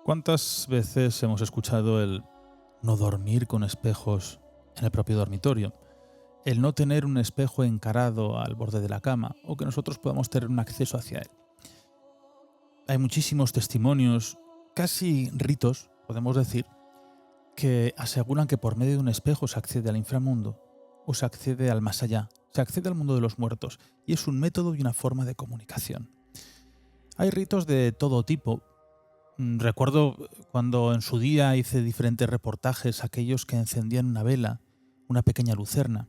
¿Cuántas veces hemos escuchado el no dormir con espejos en el propio dormitorio? El no tener un espejo encarado al borde de la cama o que nosotros podamos tener un acceso hacia él. Hay muchísimos testimonios, casi ritos, podemos decir, que aseguran que por medio de un espejo se accede al inframundo o se accede al más allá, se accede al mundo de los muertos y es un método y una forma de comunicación. Hay ritos de todo tipo. Recuerdo cuando en su día hice diferentes reportajes, aquellos que encendían una vela, una pequeña lucerna,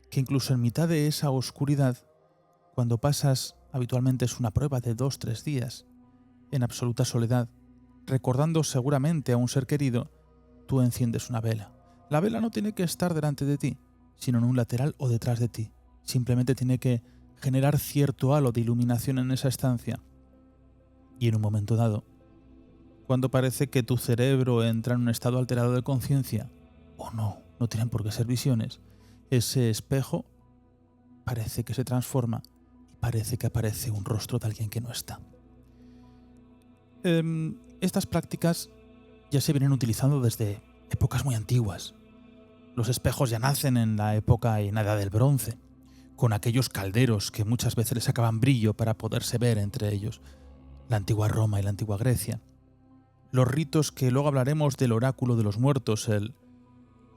que incluso en mitad de esa oscuridad, cuando pasas, habitualmente es una prueba de 2-3 días, en absoluta soledad, recordando seguramente a un ser querido, tú enciendes una vela. La vela no tiene que estar delante de ti, sino en un lateral o detrás de ti. Simplemente tiene que generar cierto halo de iluminación en esa estancia. Y en un momento dado, cuando parece que tu cerebro entra en un estado alterado de conciencia, o no tienen por qué ser visiones, ese espejo parece que se transforma y parece que aparece un rostro de alguien que no está. Estas prácticas ya se vienen utilizando desde épocas muy antiguas. Los espejos ya nacen en la época en la Edad del Bronce, con aquellos calderos que muchas veces les sacaban brillo para poderse ver entre ellos, la antigua Roma y la antigua Grecia. Los ritos que luego hablaremos del oráculo de los muertos, el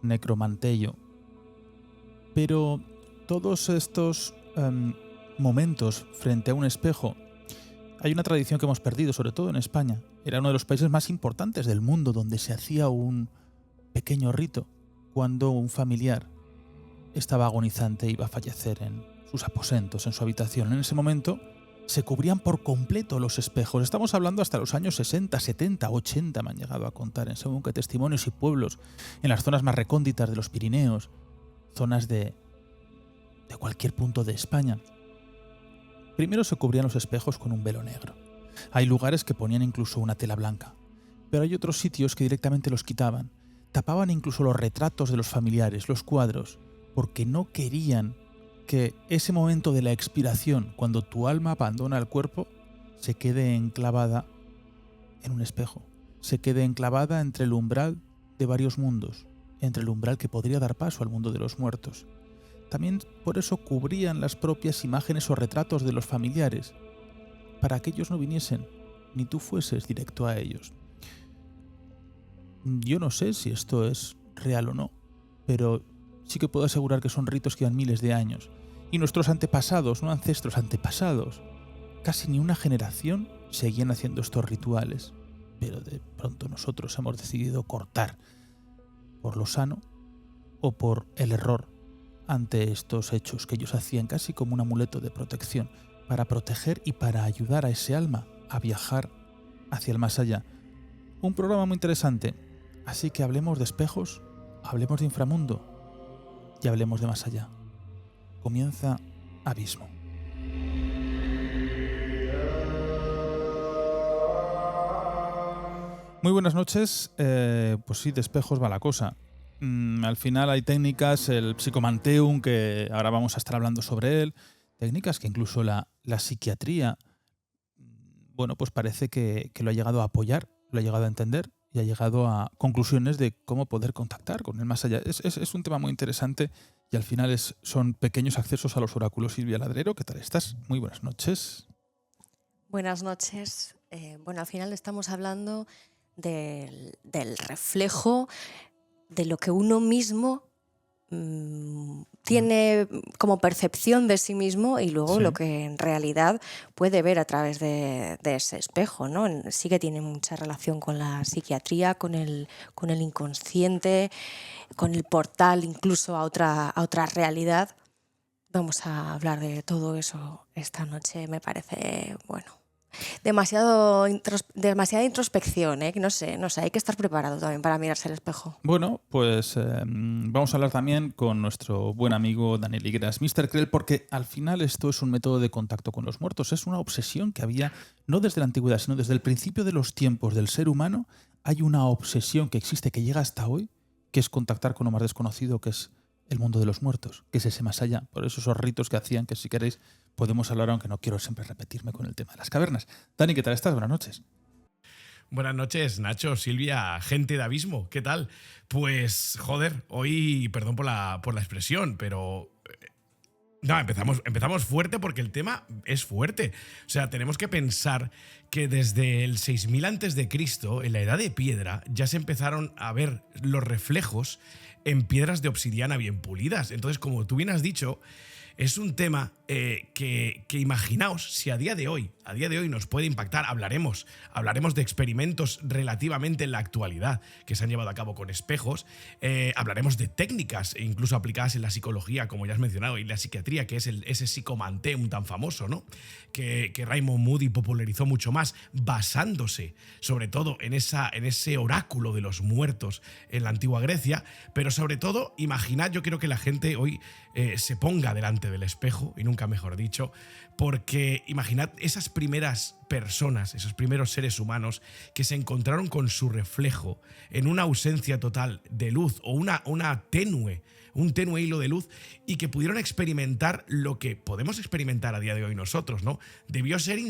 necromanteio. Pero todos estos momentos frente a un espejo, hay una tradición que hemos perdido, sobre todo en España. Era uno de los países más importantes del mundo donde se hacía un pequeño rito cuando un familiar estaba agonizante e iba a fallecer en sus aposentos, en su habitación. En ese momento se cubrían por completo los espejos. Estamos hablando hasta los años 60, 70, 80, me han llegado a contar en según qué testimonios y pueblos, en las zonas más recónditas de los Pirineos, zonas de cualquier punto de España. Primero se cubrían los espejos con un velo negro. Hay lugares que ponían incluso una tela blanca, pero hay otros sitios que directamente los quitaban. Tapaban incluso los retratos de los familiares, los cuadros, porque no querían que ese momento de la expiración, cuando tu alma abandona el cuerpo, se quede enclavada en un espejo, se quede enclavada entre el umbral de varios mundos, entre el umbral que podría dar paso al mundo de los muertos. También por eso cubrían las propias imágenes o retratos de los familiares, para que ellos no viniesen, ni tú fueses directo a ellos. Yo no sé si esto es real o no, pero sí que puedo asegurar que son ritos que llevan miles de años. Y nuestros antepasados, no ancestros, antepasados, casi ni una generación seguían haciendo estos rituales. Pero de pronto nosotros hemos decidido cortar por lo sano o por el error ante estos hechos que ellos hacían casi como un amuleto de protección para proteger y para ayudar a ese alma a viajar hacia el más allá. Un programa muy interesante, así que hablemos de espejos, hablemos de inframundo y hablemos de más allá. Comienza Abismo. Muy buenas noches. Pues sí, de espejos va la cosa. Al final hay técnicas, el psicomanteum, que ahora vamos a estar hablando sobre él, técnicas que incluso la psiquiatría, bueno, pues parece que lo ha llegado a apoyar, lo ha llegado a entender y ha llegado a conclusiones de cómo poder contactar con el más allá. Es un tema muy interesante y al final son pequeños accesos a los oráculos. Silvia Ladrero, ¿qué tal estás? Muy buenas noches. Buenas noches. Al final estamos hablando del reflejo de lo que uno mismo tiene como percepción de sí mismo y luego Sí. lo que en realidad puede ver a través de ese espejo, ¿no? Sí que tiene mucha relación con la psiquiatría, con el inconsciente, con el portal incluso a otra realidad. Vamos a hablar de todo eso esta noche, me parece, demasiada introspección, ¿eh? No sé, hay que estar preparado también para mirarse al espejo. Bueno, pues vamos a hablar también con nuestro buen amigo Daniel Higueras, Mr. Krell, porque al final esto es un método de contacto con los muertos. Es una obsesión que había, no desde la antigüedad, sino desde el principio de los tiempos del ser humano. Hay una obsesión que existe, que llega hasta hoy, que es contactar con lo más desconocido, que es el mundo de los muertos, que es ese más allá. Por eso esos ritos que hacían, que si queréis podemos hablar, aunque no quiero siempre repetirme con el tema de las cavernas. Dani, ¿qué tal estás? Buenas noches. Buenas noches, Nacho, Silvia, gente de Abismo, ¿qué tal? Pues, joder, hoy, perdón por la expresión, pero... No, empezamos fuerte porque el tema es fuerte. O sea, tenemos que pensar que desde el 6000 a.C., en la Edad de Piedra, ya se empezaron a ver los reflejos en piedras de obsidiana bien pulidas. Entonces, como tú bien has dicho, es un tema que imaginaos si a día de hoy nos puede impactar. Hablaremos de experimentos relativamente en la actualidad que se han llevado a cabo con espejos. Hablaremos de técnicas incluso aplicadas en la psicología, como ya has mencionado, y la psiquiatría, que es ese psicomanteum tan famoso, ¿no? Que Raymond Moody popularizó mucho más, basándose sobre todo en ese oráculo de los muertos en la antigua Grecia. Pero sobre todo, imaginad, yo quiero que la gente hoy se ponga delante del espejo, y nunca mejor dicho, porque imaginad esas primeras personas, esos primeros seres humanos que se encontraron con su reflejo en una ausencia total de luz o un tenue hilo de luz, y que pudieron experimentar lo que podemos experimentar a día de hoy nosotros, ¿no? Debió ser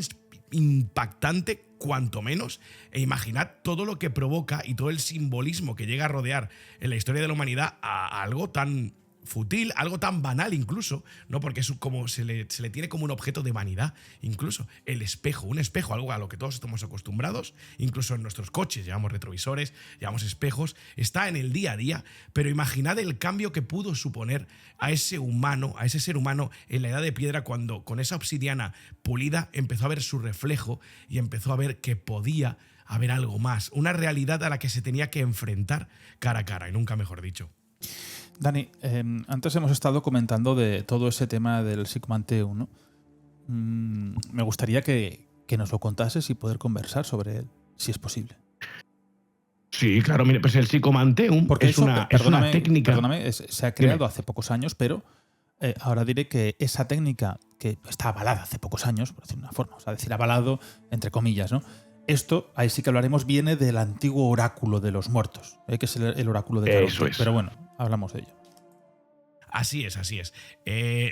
impactante cuanto menos, e imaginad todo lo que provoca y todo el simbolismo que llega a rodear en la historia de la humanidad a algo tan fútil, algo tan banal incluso, ¿no? Porque es como se le tiene como un objeto de vanidad, incluso el espejo, un espejo, algo a lo que todos estamos acostumbrados, incluso en nuestros coches llevamos retrovisores, llevamos espejos, está en el día a día, pero imaginad el cambio que pudo suponer a ese ser humano en la Edad de Piedra, cuando con esa obsidiana pulida empezó a ver su reflejo y empezó a ver que podía haber algo más, una realidad a la que se tenía que enfrentar cara a cara, y nunca mejor dicho. Dani, antes hemos estado comentando de todo ese tema del psicomanteum, ¿no? Me gustaría que nos lo contases y poder conversar sobre él, si es posible. Sí, claro, mire, pues el psicomanteum es una técnica. Perdóname, se ha creado hace pocos años, pero ahora diré que esa técnica, que está avalada hace pocos años, por decir una forma, o sea, decir avalado entre comillas, ¿no? Esto, ahí sí que hablaremos, viene del antiguo oráculo de los muertos, que es el oráculo de Caronte. Eso es. Pero bueno, hablamos de ello. Así es, así es.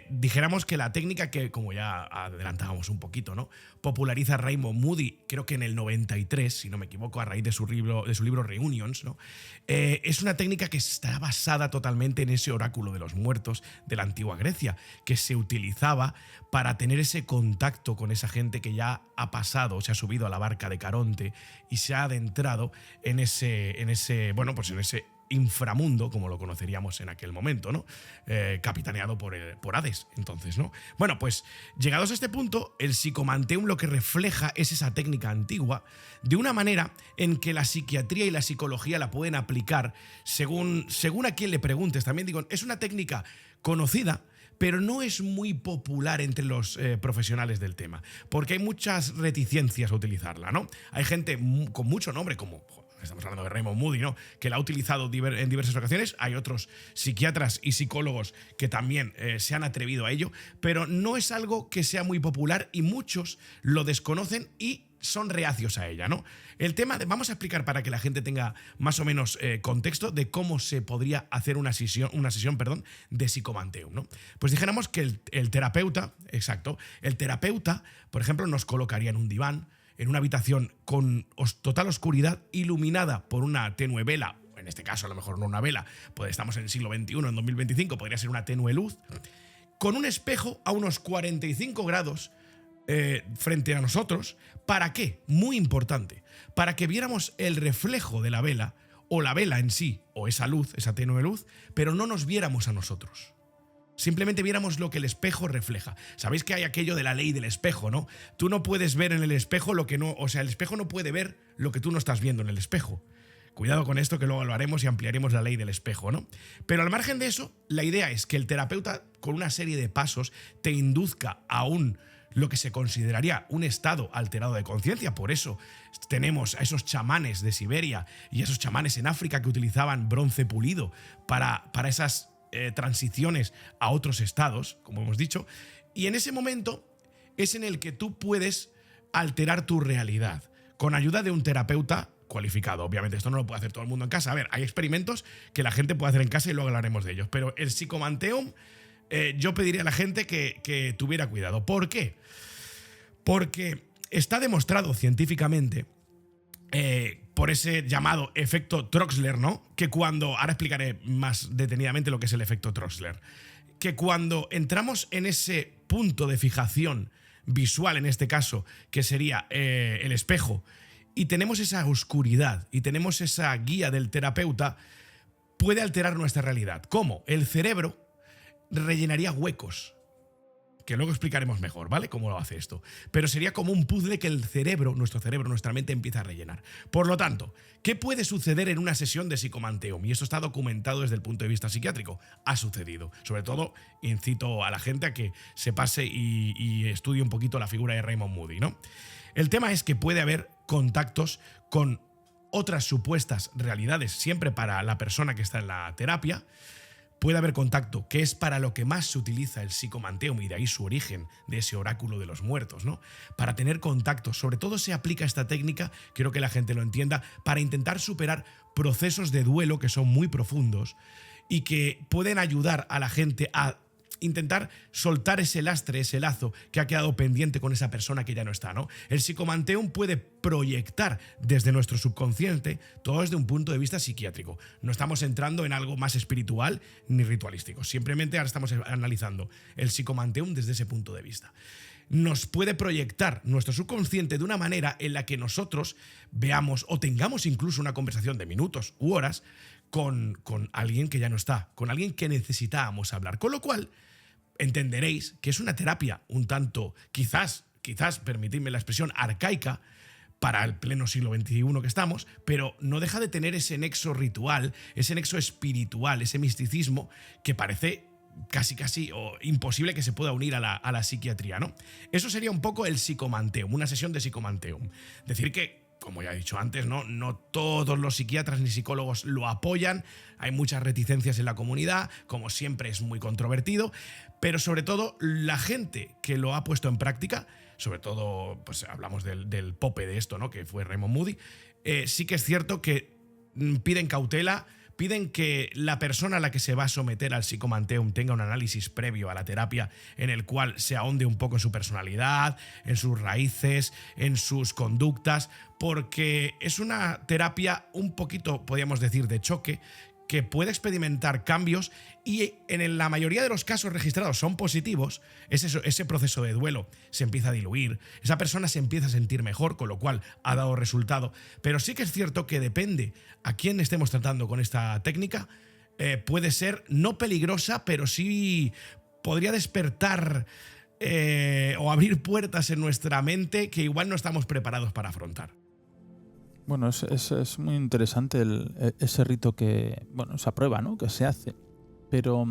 Dijéramos que la técnica que, como ya adelantábamos un poquito, ¿no?, populariza Raymond Moody, creo que en el 93, si no me equivoco, a raíz de su libro Reunions, ¿no? Es una técnica que está basada totalmente en ese oráculo de los muertos de la antigua Grecia, que se utilizaba para tener ese contacto con esa gente que ya ha pasado, se ha subido a la barca de Caronte y se ha adentrado en ese inframundo, como lo conoceríamos en aquel momento, ¿no? Capitaneado por Hades, entonces, ¿no? Bueno, pues llegados a este punto, el psicomanteum lo que refleja es esa técnica antigua, de una manera en que la psiquiatría y la psicología la pueden aplicar según a quien le preguntes. También digo, es una técnica conocida, pero no es muy popular entre los profesionales del tema, porque hay muchas reticencias a utilizarla, ¿no? Hay gente con mucho nombre, como... Estamos hablando de Raymond Moody, ¿no?, que la ha utilizado en diversas ocasiones. Hay otros psiquiatras y psicólogos que también se han atrevido a ello, pero no es algo que sea muy popular y muchos lo desconocen y son reacios a ella, ¿no? El tema vamos a explicar para que la gente tenga más o menos contexto de cómo se podría hacer una sesión de psicomanteum, ¿no? Pues dijéramos que el terapeuta, por ejemplo, nos colocaría en un diván, en una habitación con total oscuridad, iluminada por una tenue vela, en este caso a lo mejor no una vela, pues estamos en el siglo XXI, en 2025, podría ser una tenue luz, con un espejo a unos 45 grados frente a nosotros. ¿Para qué? Muy importante, para que viéramos el reflejo de la vela, o la vela en sí, o esa luz, esa tenue luz, pero no nos viéramos a nosotros. Simplemente viéramos lo que el espejo refleja. Sabéis que hay aquello de la ley del espejo, ¿no? Tú no puedes ver en el espejo lo que no... O sea, el espejo no puede ver lo que tú no estás viendo en el espejo. Cuidado con esto, que luego lo haremos y ampliaremos la ley del espejo, ¿no? Pero al margen de eso, la idea es que el terapeuta, con una serie de pasos, te induzca a lo que se consideraría un estado alterado de conciencia. Por eso tenemos a esos chamanes de Siberia y a esos chamanes en África que utilizaban bronce pulido para esas transiciones a otros estados, como hemos dicho, y en ese momento es en el que tú puedes alterar tu realidad con ayuda de un terapeuta cualificado. Obviamente esto no lo puede hacer todo el mundo en casa. A ver, hay experimentos que la gente puede hacer en casa y luego hablaremos de ellos, pero el psicomanteum yo pediría a la gente que tuviera cuidado. ¿Por qué? Porque está demostrado científicamente por ese llamado efecto Troxler, ¿no? Que cuando, ahora explicaré más detenidamente lo que es el efecto Troxler, que cuando entramos en ese punto de fijación visual, en este caso, que sería el espejo, y tenemos esa oscuridad y tenemos esa guía del terapeuta, puede alterar nuestra realidad. ¿Cómo? El cerebro rellenaría huecos, que luego explicaremos mejor, ¿vale? Cómo lo hace esto. Pero sería como un puzzle que el cerebro, nuestra mente empieza a rellenar. Por lo tanto, ¿qué puede suceder en una sesión de psicomanteum? Y esto está documentado desde el punto de vista psiquiátrico. Ha sucedido. Sobre todo, incito a la gente a que se pase y estudie un poquito la figura de Raymond Moody, ¿no? El tema es que puede haber contactos con otras supuestas realidades, siempre para la persona que está en la terapia. Puede haber contacto, que es para lo que más se utiliza el psicomanteum, y de ahí su origen, de ese oráculo de los muertos, ¿no? Para tener contacto. Sobre todo se aplica esta técnica, quiero que la gente lo entienda, para intentar superar procesos de duelo que son muy profundos y que pueden ayudar a la gente a intentar soltar ese lastre, ese lazo que ha quedado pendiente con esa persona que ya no está, ¿no? El psicomanteum puede proyectar desde nuestro subconsciente todo desde un punto de vista psiquiátrico. No estamos entrando en algo más espiritual ni ritualístico. Simplemente ahora estamos analizando el psicomanteum desde ese punto de vista. Nos puede proyectar nuestro subconsciente de una manera en la que nosotros veamos o tengamos incluso una conversación de minutos u horas con alguien que ya no está, con alguien que necesitábamos hablar. Con lo cual, entenderéis que es una terapia un tanto, quizás, permitidme la expresión, arcaica para el pleno siglo XXI que estamos, pero no deja de tener ese nexo ritual, ese nexo espiritual, ese misticismo que parece casi o imposible que se pueda unir a la psiquiatría, ¿no? Eso sería un poco el psicomanteum, una sesión de psicomanteum. Decir que, como ya he dicho antes, no todos los psiquiatras ni psicólogos lo apoyan, hay muchas reticencias en la comunidad, como siempre es muy controvertido, pero sobre todo la gente que lo ha puesto en práctica, sobre todo pues hablamos del pope de esto, ¿no? Que fue Raymond Moody, sí que es cierto que piden cautela, piden que la persona a la que se va a someter al psicomanteum tenga un análisis previo a la terapia en el cual se ahonde un poco en su personalidad, en sus raíces, en sus conductas, porque es una terapia un poquito, podríamos decir, de choque, que puede experimentar cambios y en la mayoría de los casos registrados son positivos. Ese proceso de duelo se empieza a diluir, esa persona se empieza a sentir mejor, con lo cual ha dado resultado. Pero sí que es cierto que depende a quién estemos tratando con esta técnica, puede ser no peligrosa, pero sí podría despertar o abrir puertas en nuestra mente que igual no estamos preparados para afrontar. Bueno, es muy interesante ese rito que, bueno, esa prueba, ¿no? Que se hace. Pero,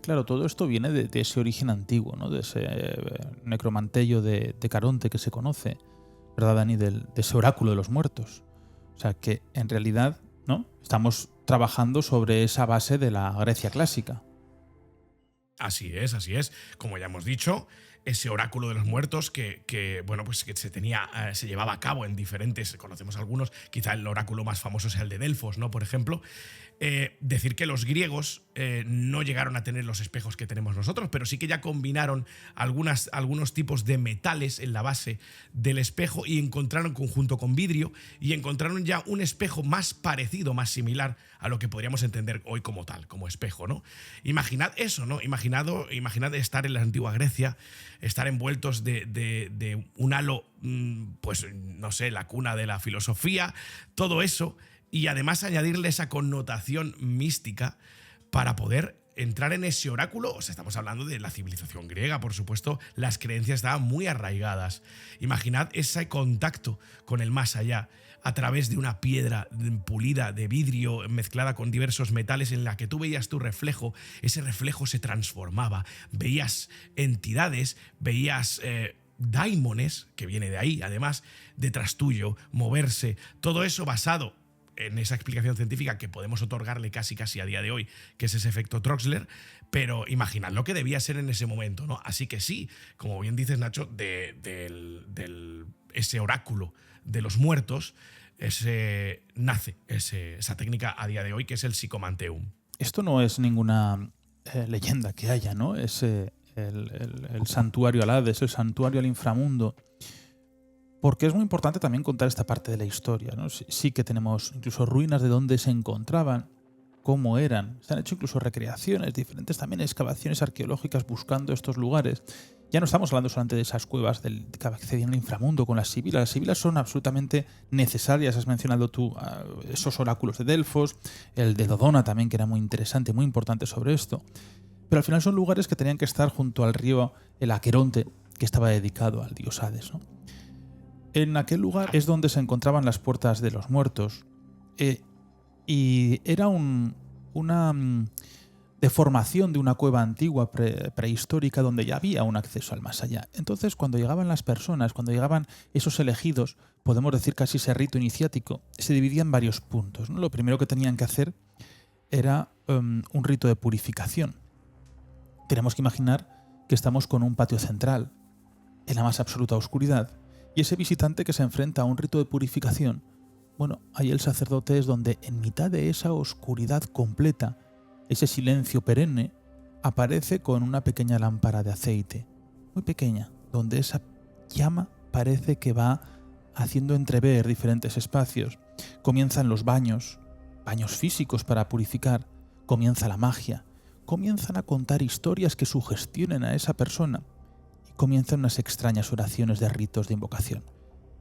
claro, todo esto viene de ese origen antiguo, ¿no? De ese necromantello de Caronte que se conoce, ¿verdad, Dani? De ese oráculo de los muertos. O sea, que en realidad, ¿no? Estamos trabajando sobre esa base de la Grecia clásica. Así es. Como ya hemos dicho, ese oráculo de los muertos que se llevaba a cabo en diferentes, conocemos algunos, quizá el oráculo más famoso sea el de Delfos, ¿no? Por ejemplo, decir que los griegos no llegaron a tener los espejos que tenemos nosotros, pero sí que ya combinaron algunos tipos de metales en la base del espejo y encontraron, junto con vidrio, y encontraron ya un espejo más parecido, más similar a lo que podríamos entender hoy como tal, como espejo, ¿no? Imaginad eso, ¿no? Imaginad estar en la antigua Grecia, estar envueltos de un halo, pues no sé, la cuna de la filosofía, todo eso, y además añadirle esa connotación mística para poder entrar en ese oráculo. O sea, estamos hablando de la civilización griega, por supuesto, las creencias estaban muy arraigadas. Imaginad ese contacto con el más allá a través de una piedra pulida de vidrio mezclada con diversos metales en la que tú veías tu reflejo, ese reflejo se transformaba, veías entidades, veías daimones, que viene de ahí, además, detrás tuyo, moverse, todo eso basado en esa explicación científica que podemos otorgarle casi a día de hoy, que es ese efecto Troxler, pero imaginad lo que debía ser en ese momento, ¿no? Así que sí, como bien dices, Nacho, ese oráculo de los muertos, nace esa técnica a día de hoy, que es el psicomanteum. Esto no es ninguna leyenda que haya, ¿no? Es el santuario al Hades, el santuario al inframundo. porque es muy importante también contar esta parte de la historia, ¿no? Sí que tenemos incluso ruinas de dónde se encontraban, cómo eran. Se han hecho incluso recreaciones diferentes, también excavaciones arqueológicas buscando estos lugares. Ya no estamos hablando solamente de esas cuevas que accedían al inframundo con las sibilas. Las sibilas son absolutamente necesarias. Has mencionado tú esos oráculos de Delfos, el de Dodona también, que era muy interesante, muy importante sobre esto. Pero al final son lugares que tenían que estar junto al río el Aqueronte, que estaba dedicado al dios Hades, ¿no? En aquel lugar es donde se encontraban las puertas de los muertos. Y era una deformación de una cueva antigua prehistórica donde ya había un acceso al más allá. Entonces, cuando llegaban las personas, cuando llegaban esos elegidos, podemos decir casi ese rito iniciático, se dividía en varios puntos, ¿no? Lo primero que tenían que hacer era un rito de purificación. Tenemos que imaginar que estamos con un patio central, en la más absoluta oscuridad, y ese visitante que se enfrenta a un rito de purificación, bueno, ahí el sacerdote es donde en mitad de esa oscuridad completa, ese silencio perenne, aparece con una pequeña lámpara de aceite, muy pequeña, donde esa llama parece que va haciendo entrever diferentes espacios. Comienzan los baños físicos para purificar, comienza la magia, comienzan a contar historias que sugestionen a esa persona y comienzan unas extrañas oraciones de ritos de invocación.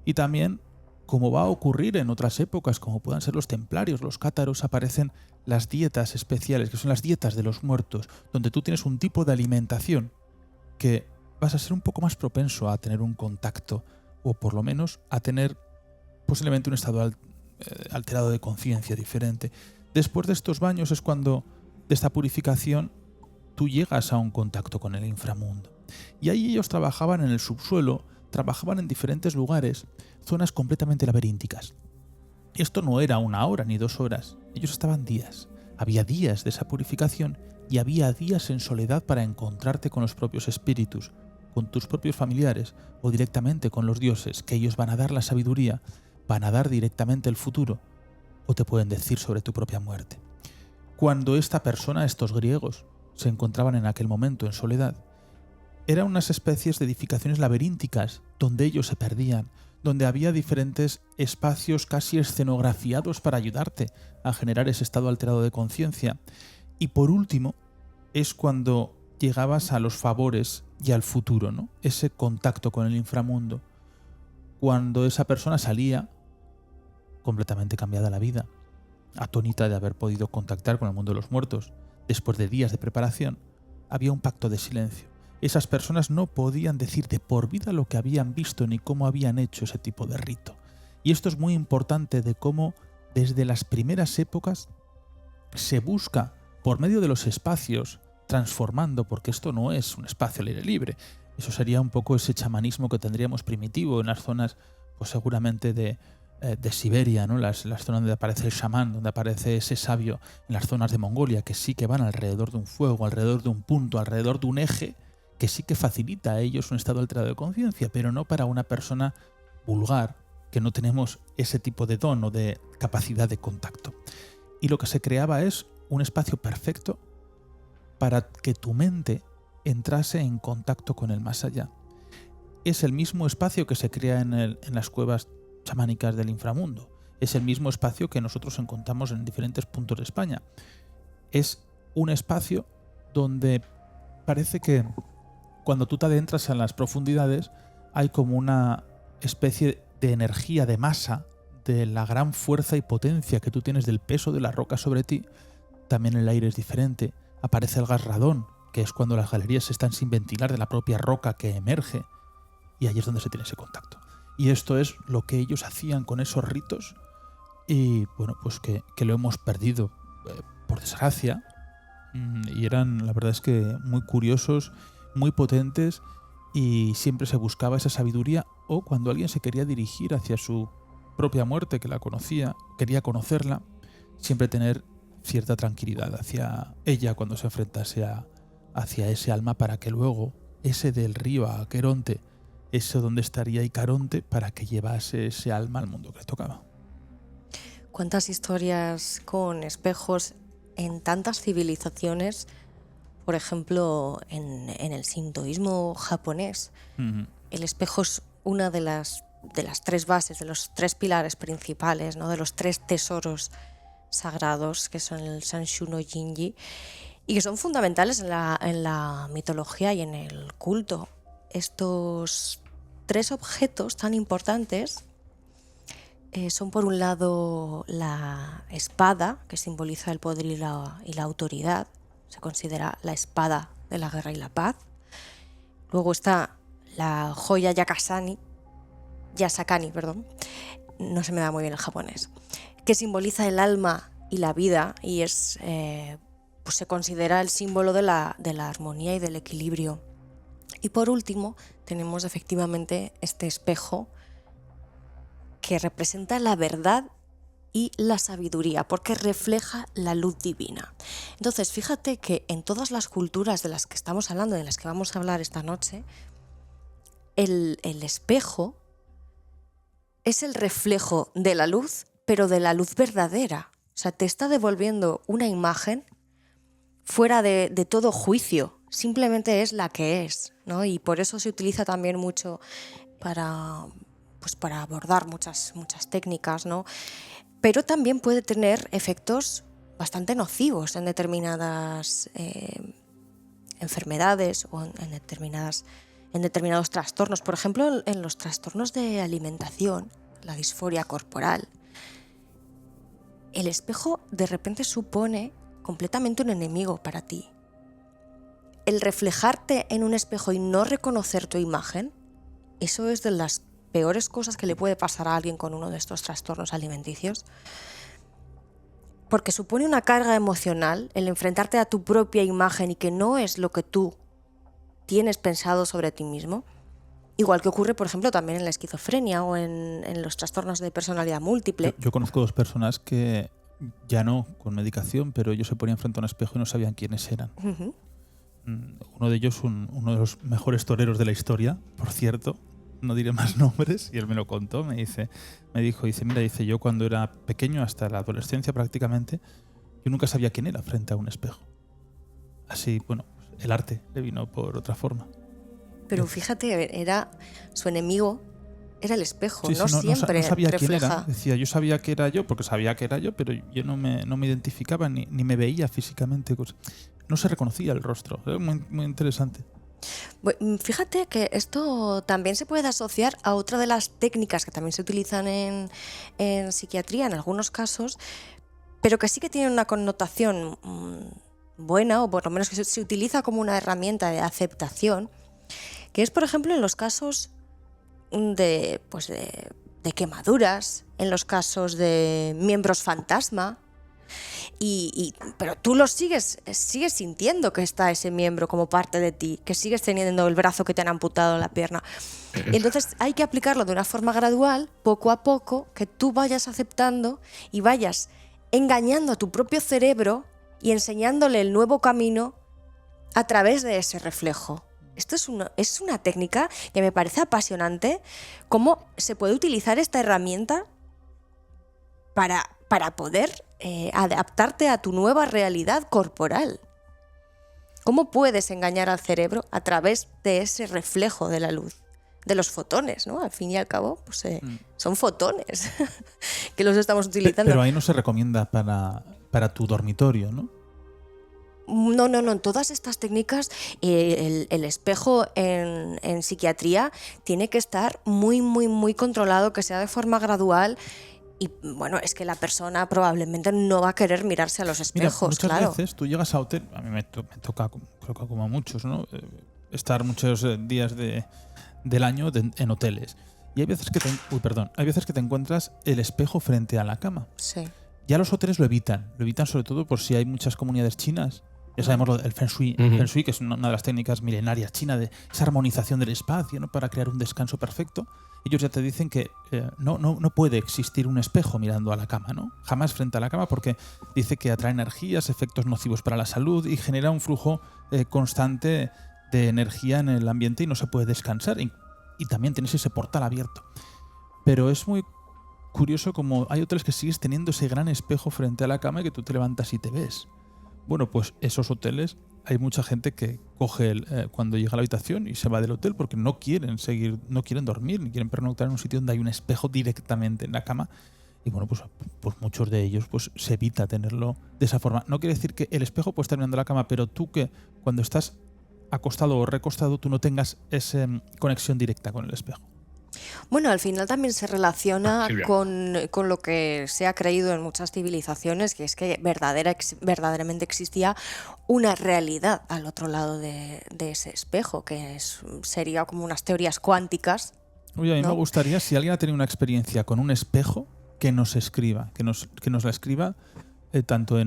Y también, como va a ocurrir en otras épocas, como puedan ser los templarios, los cátaros, aparecen las dietas especiales, que son las dietas de los muertos, donde tú tienes un tipo de alimentación que vas a ser un poco más propenso a tener un contacto, o por lo menos a tener posiblemente un estado alterado de conciencia diferente. Después de estos baños es cuando, de esta purificación, tú llegas a un contacto con el inframundo. Y ahí ellos trabajaban en el subsuelo, trabajaban en diferentes lugares, zonas completamente laberínticas. Esto no era 1 hora ni 2 horas, ellos estaban días. Había días de esa purificación y había días en soledad para encontrarte con los propios espíritus, con tus propios familiares o directamente con los dioses, que ellos van a dar la sabiduría, van a dar directamente el futuro o te pueden decir sobre tu propia muerte. Cuando esta persona, estos griegos, se encontraban en aquel momento en soledad, eran unas especies de edificaciones laberínticas donde ellos se perdían, donde había diferentes espacios casi escenografiados para ayudarte a generar ese estado alterado de conciencia. Y por último, es cuando llegabas a los favores y al futuro, ¿no? Ese contacto con el inframundo. Cuando esa persona salía completamente cambiada la vida, atónita de haber podido contactar con el mundo de los muertos, después de días de preparación, había un pacto de silencio. Esas personas no podían decir de por vida lo que habían visto ni cómo habían hecho ese tipo de rito. Y esto es muy importante de cómo desde las primeras épocas se busca, por medio de los espacios, transformando, porque esto no es un espacio al aire libre. Eso sería un poco ese chamanismo que tendríamos primitivo en las zonas, pues seguramente de Siberia, ¿no? Las zonas donde aparece el chamán, donde aparece ese sabio, en las zonas de Mongolia, que sí que van alrededor de un fuego, alrededor de un punto, alrededor de un eje, que sí que facilita a ellos un estado alterado de conciencia, pero no para una persona vulgar, que no tenemos ese tipo de don o de capacidad de contacto. Y lo que se creaba es un espacio perfecto para que tu mente entrase en contacto con el más allá. Es el mismo espacio que se crea en las cuevas chamánicas del inframundo. Es el mismo espacio que nosotros encontramos en diferentes puntos de España. Es un espacio donde parece que cuando tú te adentras en las profundidades hay como una especie de energía de masa, de la gran fuerza y potencia que tú tienes del peso de la roca sobre ti. También el aire es diferente. Aparece el gas radón, que es cuando las galerías están sin ventilar de la propia roca que emerge. Y ahí es donde se tiene ese contacto. Y esto es lo que ellos hacían con esos ritos. Y bueno, pues que lo hemos perdido, por desgracia. Y eran, la verdad es que muy curiosos, muy potentes, y siempre se buscaba esa sabiduría, o cuando alguien se quería dirigir hacia su propia muerte, que la conocía, quería conocerla, siempre tener cierta tranquilidad hacia ella cuando se enfrentase hacia ese alma, para que luego ese del río a Aqueronte, ese donde estaría Icaronte, para que llevase ese alma al mundo que le tocaba. ¿Cuántas historias con espejos en tantas civilizaciones? Por ejemplo, en el sintoísmo japonés, el espejo es una de las de las 3 bases, de los 3 pilares principales, ¿no? De los 3 tesoros sagrados que son el Sanshu no Jinji y que son fundamentales en la mitología y en el culto. Estos 3 objetos tan importantes son por un lado la espada, que simboliza el poder y la autoridad, se considera la espada de la guerra y la paz. Luego está la joya Yasakani, no se me da muy bien el japonés, que simboliza el alma y la vida y es, pues se considera el símbolo de la armonía y del equilibrio. Y por último tenemos efectivamente este espejo que representa la verdad y la sabiduría, porque refleja la luz divina. Entonces, fíjate que en todas las culturas de las que estamos hablando, de las que vamos a hablar esta noche, el espejo es el reflejo de la luz, pero de la luz verdadera. O sea, te está devolviendo una imagen fuera de todo juicio, simplemente es la que es, ¿no? Y por eso se utiliza también mucho para abordar muchas técnicas, ¿no? Pero también puede tener efectos bastante nocivos en determinadas enfermedades o en determinados trastornos. Por ejemplo, en los trastornos de alimentación, la disforia corporal, el espejo de repente supone completamente un enemigo para ti. El reflejarte en un espejo y no reconocer tu imagen, eso es de las peores cosas que le puede pasar a alguien con uno de estos trastornos alimenticios, porque supone una carga emocional el enfrentarte a tu propia imagen y que no es lo que tú tienes pensado sobre ti mismo, igual que ocurre, por ejemplo, también en la esquizofrenia o en los trastornos de personalidad múltiple. Yo conozco 2 personas que ya no con medicación, pero ellos se ponían frente a un espejo y no sabían quiénes eran. Uh-huh. Uno de ellos, uno de los mejores toreros de la historia, por cierto, no diré más nombres, y él me lo contó, me dijo, mira, yo cuando era pequeño, hasta la adolescencia prácticamente, yo nunca sabía quién era frente a un espejo. Así, bueno, el arte le vino por otra forma. Pero fíjate, su enemigo era el espejo, sí, no siempre no sabía refleja. quién era. Decía, yo sabía que era yo, porque sabía que era yo, pero yo no me identificaba ni me veía físicamente. No se reconocía el rostro. Era muy, muy interesante. Fíjate que esto también se puede asociar a otra de las técnicas que también se utilizan en psiquiatría en algunos casos, pero que sí que tienen una connotación buena, o por lo menos que se utiliza como una herramienta de aceptación, que es, por ejemplo, en los casos de quemaduras, en los casos de miembros fantasma. Pero tú lo sigues sintiendo que está ese miembro como parte de ti, que sigues teniendo el brazo que te han amputado, la pierna. Y entonces hay que aplicarlo de una forma gradual, poco a poco, que tú vayas aceptando y vayas engañando a tu propio cerebro y enseñándole el nuevo camino a través de ese reflejo. Esto es una técnica que me parece apasionante, cómo se puede utilizar esta herramienta para poder adaptarte a tu nueva realidad corporal. ¿Cómo puedes engañar al cerebro a través de ese reflejo de la luz? De los fotones, ¿no? Al fin y al cabo, pues, son fotones que los estamos utilizando. Pero ahí no se recomienda para tu dormitorio, ¿no? No. En todas estas técnicas, el espejo en psiquiatría tiene que estar muy, muy, muy controlado, que sea de forma gradual. Y bueno, es que la persona probablemente no va a querer mirarse a los espejos. Mira, muchas veces tú llegas a hotel, a mí me toca, creo que como a muchos, ¿no? Estar muchos días del año en hoteles. Y hay veces que te encuentras el espejo frente a la cama. Sí. Ya los hoteles lo evitan sobre todo por si hay muchas comunidades chinas. Ya sabemos el Feng Shui, Uh-huh. Feng Shui, que es una de las técnicas milenarias chinas de esa armonización del espacio, ¿no? Para crear un descanso perfecto. Ellos ya te dicen que no puede existir un espejo mirando a la cama, ¿no? Jamás frente a la cama, porque dice que atrae energías, efectos nocivos para la salud y genera un flujo constante de energía en el ambiente y no se puede descansar. Y también tienes ese portal abierto. Pero es muy curioso como hay hoteles que sigues teniendo ese gran espejo frente a la cama y que tú te levantas y te ves. Bueno, pues esos hoteles hay mucha gente que coge cuando llega a la habitación y se va del hotel porque no quieren dormir, ni quieren pernoctar en un sitio donde hay un espejo directamente en la cama. Y bueno, pues muchos de ellos pues se evita tenerlo de esa forma. No quiere decir que el espejo puede estar mirando la cama, pero tú que cuando estás acostado o recostado tú no tengas esa conexión directa con el espejo. Bueno, al final también se relaciona Silvia. con lo que se ha creído en muchas civilizaciones, que es que verdaderamente existía una realidad al otro lado de ese espejo, que sería como unas teorías cuánticas. Oye, a mí ¿no? me gustaría, si alguien ha tenido una experiencia con un espejo, que nos escriba, que nos la escriba tanto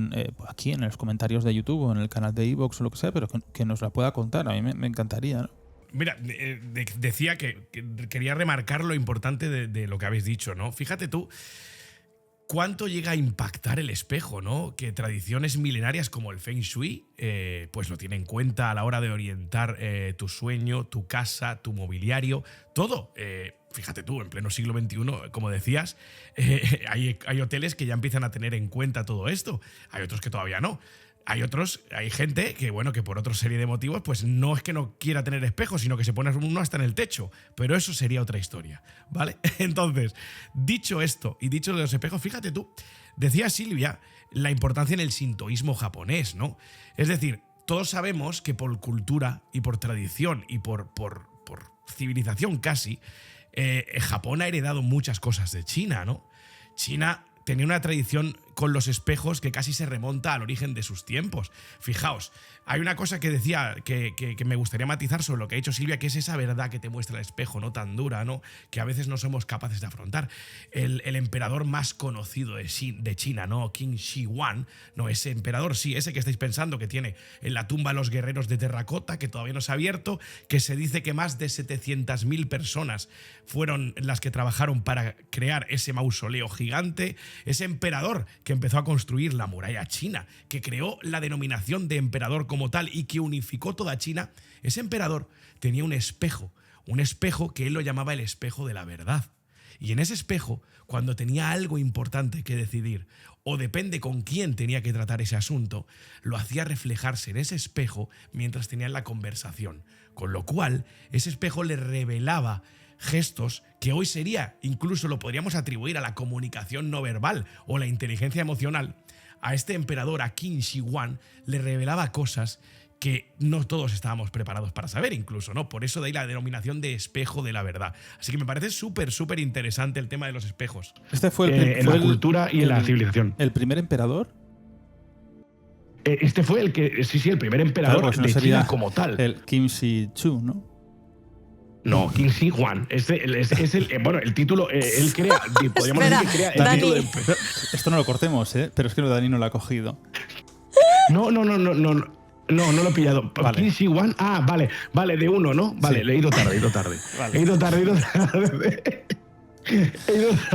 aquí en los comentarios de YouTube o en el canal de iVoox o lo que sea, pero que nos la pueda contar. A mí me encantaría, ¿no? Mira, decía que quería remarcar lo importante de lo que habéis dicho, ¿no? Fíjate tú cuánto llega a impactar el espejo, ¿no? Que tradiciones milenarias como el Feng Shui, pues lo tienen en cuenta a la hora de orientar tu sueño, tu casa, tu mobiliario, todo. Fíjate tú, en pleno siglo XXI, como decías, hay hoteles que ya empiezan a tener en cuenta todo esto. Hay otros que todavía no. Hay gente que, bueno, que por otra serie de motivos, pues no es que no quiera tener espejos, sino que se pone uno hasta en el techo. Pero eso sería otra historia, ¿vale? Entonces, dicho esto y dicho de los espejos, fíjate tú, decía Silvia la importancia en el sintoísmo japonés, ¿no? Es decir, todos sabemos que por cultura y por tradición y por civilización casi, Japón ha heredado muchas cosas de China, ¿no? China tenía una tradición con los espejos que casi se remonta al origen de sus tiempos. Fijaos, hay una cosa que decía que me gustaría matizar sobre lo que ha dicho Silvia, que es esa verdad que te muestra el espejo, ¿no? Tan dura, ¿no? Que a veces no somos capaces de afrontar. El emperador más conocido de China, ¿no? Qin Shi Huang, ¿no? Ese emperador, sí, ese que estáis pensando que tiene en la tumba los guerreros de terracota, que todavía no se ha abierto, que se dice que más de 700.000 personas fueron las que trabajaron para crear ese mausoleo gigante, ese emperador que empezó a construir la muralla china, que creó la denominación de emperador como tal y que unificó toda China. Ese emperador tenía un espejo que él lo llamaba el espejo de la verdad. Y en ese espejo, cuando tenía algo importante que decidir, o depende con quién tenía que tratar ese asunto, lo hacía reflejarse en ese espejo mientras tenían la conversación. Con lo cual, ese espejo le revelaba gestos que hoy sería, incluso lo podríamos atribuir a la comunicación no verbal o la inteligencia emocional. A este emperador, a Qin Shi Huang, le revelaba cosas que no todos estábamos preparados para saber incluso, ¿no? Por eso de ahí la denominación de espejo de la verdad. Así que me parece súper interesante el tema de los espejos. Este fue en la cultura y en la civilización. ¿El primer emperador? Este fue el primer emperador, claro, pues no de China como tal. El Kim Shi-chu, ¿no? No, Qin Shi Huang. Bueno, el título, él crea, podríamos Espera, decir que crea el Dani. título de Esto no lo cortemos, pero es que Dani no lo ha cogido. No lo he pillado. Vale. Qin Shi Huang, vale, de uno, ¿no? Vale, Sí. le he ido tarde. Vale. He ido tarde.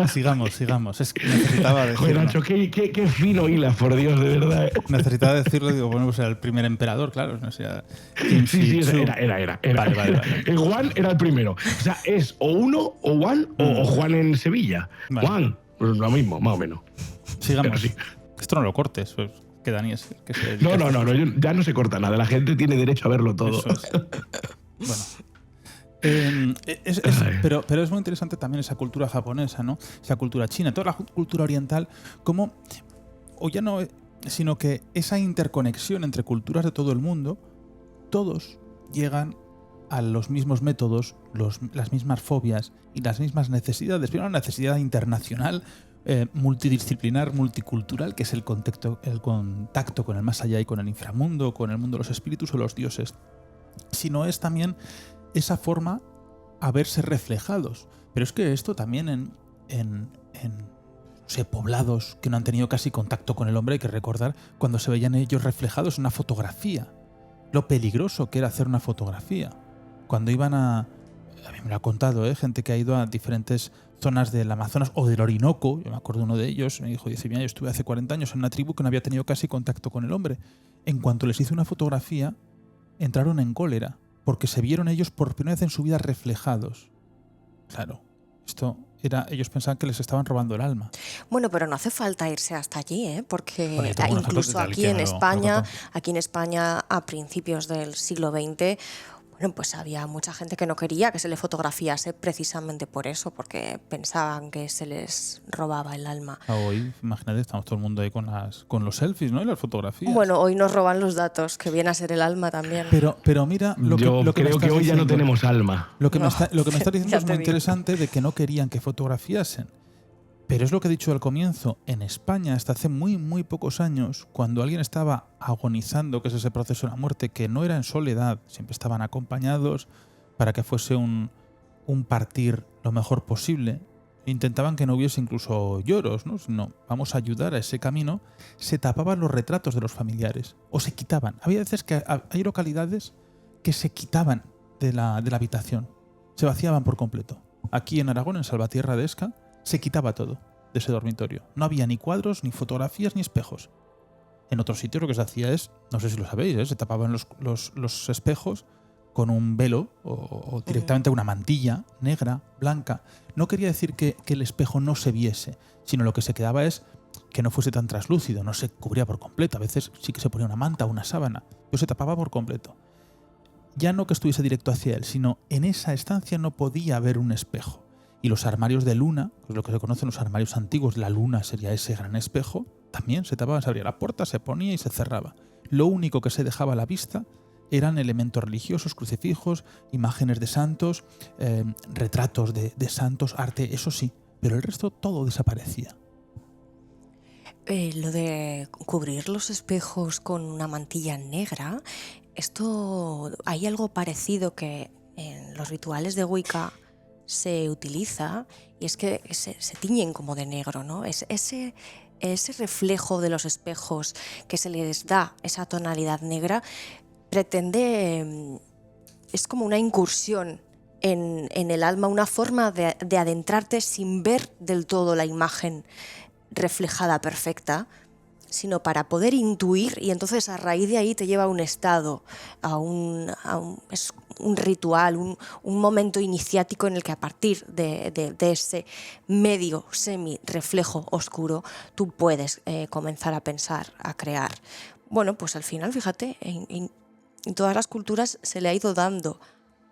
Sigamos. Es que necesitaba decirlo. Joder, Nacho, qué fino hilas, por Dios, de verdad. Necesitaba decirlo, digo, bueno, pues era el primer emperador, claro. O sea, Kim Sí, Shi-chu. era. Vale. El Juan era el primero. O sea, es o uno, o Juan, o Juan en Sevilla. Vale. Juan, pues lo mismo, más o menos. Sigamos. Pero sí. Esto no lo cortes, pues, que Dani es el que se dedica No, a esto. ya no se corta nada. La gente tiene derecho a verlo todo. Eso es. Bueno. Pero es muy interesante también esa cultura japonesa, ¿no? Esa cultura china, toda la cultura oriental, como, o ya no, sino que esa interconexión entre culturas de todo el mundo, todos llegan a los mismos métodos, las mismas fobias y las mismas necesidades. Pero una necesidad internacional, multidisciplinar, multicultural, que es el contacto con el más allá y con el inframundo, con el mundo de los espíritus o los dioses, sino es también esa forma a verse reflejados. Pero es que esto también en poblados que no han tenido casi contacto con el hombre, hay que recordar cuando se veían ellos reflejados en una fotografía, lo peligroso que era hacer una fotografía. Cuando iban a mí me lo ha contado, gente que ha ido a diferentes zonas del Amazonas o del Orinoco. Yo me acuerdo uno de ellos, me dijo, mira, yo estuve hace 40 años en una tribu que no había tenido casi contacto con el hombre. En cuanto les hice una fotografía, entraron en cólera, porque se vieron ellos por primera vez en su vida reflejados. Claro, esto ellos pensaban que les estaban robando el alma. Bueno, pero no hace falta irse hasta allí, ¿eh? Porque Bueno, yo tengo unos datos incluso de aquí en lo España, contó. a principios del siglo XX, bueno, pues había mucha gente que no quería que se le fotografiase precisamente por eso, porque pensaban que se les robaba el alma. Hoy, imagínate, estamos todo el mundo ahí con los selfies, ¿no? Y las fotografías. Bueno, hoy nos roban los datos, que viene a ser el alma también. Pero mira, Yo lo que me creo que estás hoy ya no diciendo. tenemos alma. Lo que No, me estás diciendo ya es te muy digo. interesante, de que no querían que fotografiasen. Pero es lo que he dicho al comienzo. En España, hasta hace muy, muy pocos años, cuando alguien estaba agonizando, que es ese proceso de la muerte, que no era en soledad, siempre estaban acompañados para que fuese un partir lo mejor posible. Intentaban que no hubiese incluso lloros, ¿no? Sino vamos a ayudar a ese camino. Se tapaban los retratos de los familiares o se quitaban. Había veces que hay localidades que se quitaban de la habitación. Se vaciaban por completo. Aquí en Aragón, en Salvatierra de Esca, se quitaba todo de ese dormitorio. No había ni cuadros, ni fotografías, ni espejos. En otros sitios lo que se hacía es, no sé si lo sabéis, se tapaban los espejos con un velo o directamente una mantilla negra, blanca. No quería decir que el espejo no se viese, sino lo que se quedaba es que no fuese tan translúcido, no se cubría por completo. A veces sí que se ponía una manta o una sábana, pero se tapaba por completo. Ya no que estuviese directo hacia él, sino en esa estancia no podía haber un espejo. Y los armarios de luna, que es lo que se conocen los armarios antiguos, la luna sería ese gran espejo, también se tapaban, se abría la puerta, se ponía y se cerraba. Lo único que se dejaba a la vista eran elementos religiosos, crucifijos, imágenes de santos, retratos de santos, arte, eso sí, pero el resto todo desaparecía. Lo de cubrir los espejos con una mantilla negra, esto hay algo parecido que en los rituales de Wicca se utiliza, y es que se tiñen como de negro, ¿no? Ese reflejo de los espejos que se les da esa tonalidad negra pretende, es como una incursión en el alma, una forma de adentrarte sin ver del todo la imagen reflejada perfecta, sino para poder intuir, y entonces a raíz de ahí te lleva a un estado, es un ritual, un momento iniciático en el que a partir de ese medio semi-reflejo oscuro tú puedes comenzar a pensar, a crear. Bueno, pues al final, fíjate, en todas las culturas se le ha ido dando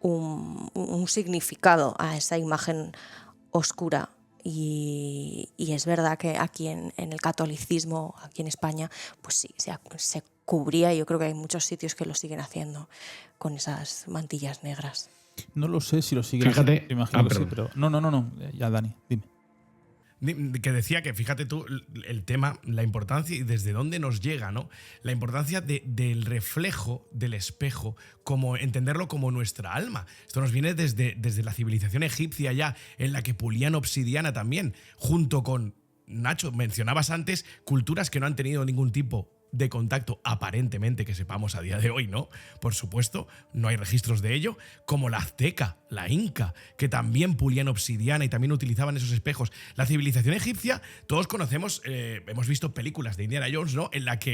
un significado a esa imagen oscura. Y es verdad que aquí en el catolicismo, aquí en España, pues sí, se cubría, y yo creo que hay muchos sitios que lo siguen haciendo con esas mantillas negras. No lo sé si lo siguen Fíjate. haciendo, imagino que sí, Perdón. pero no, ya Dani, dime. Que decía que, fíjate tú, el tema, la importancia y desde dónde nos llega, ¿no? La importancia del reflejo del espejo, como entenderlo como nuestra alma. Esto nos viene desde la civilización egipcia ya, en la que pulían obsidiana también, junto con, Nacho, mencionabas antes, culturas que no han tenido ningún tipo de contacto, aparentemente, que sepamos a día de hoy, ¿no? Por supuesto, no hay registros de ello, como la azteca, la inca, que también pulían obsidiana y también utilizaban esos espejos. La civilización egipcia, todos conocemos, hemos visto películas de Indiana Jones, ¿no?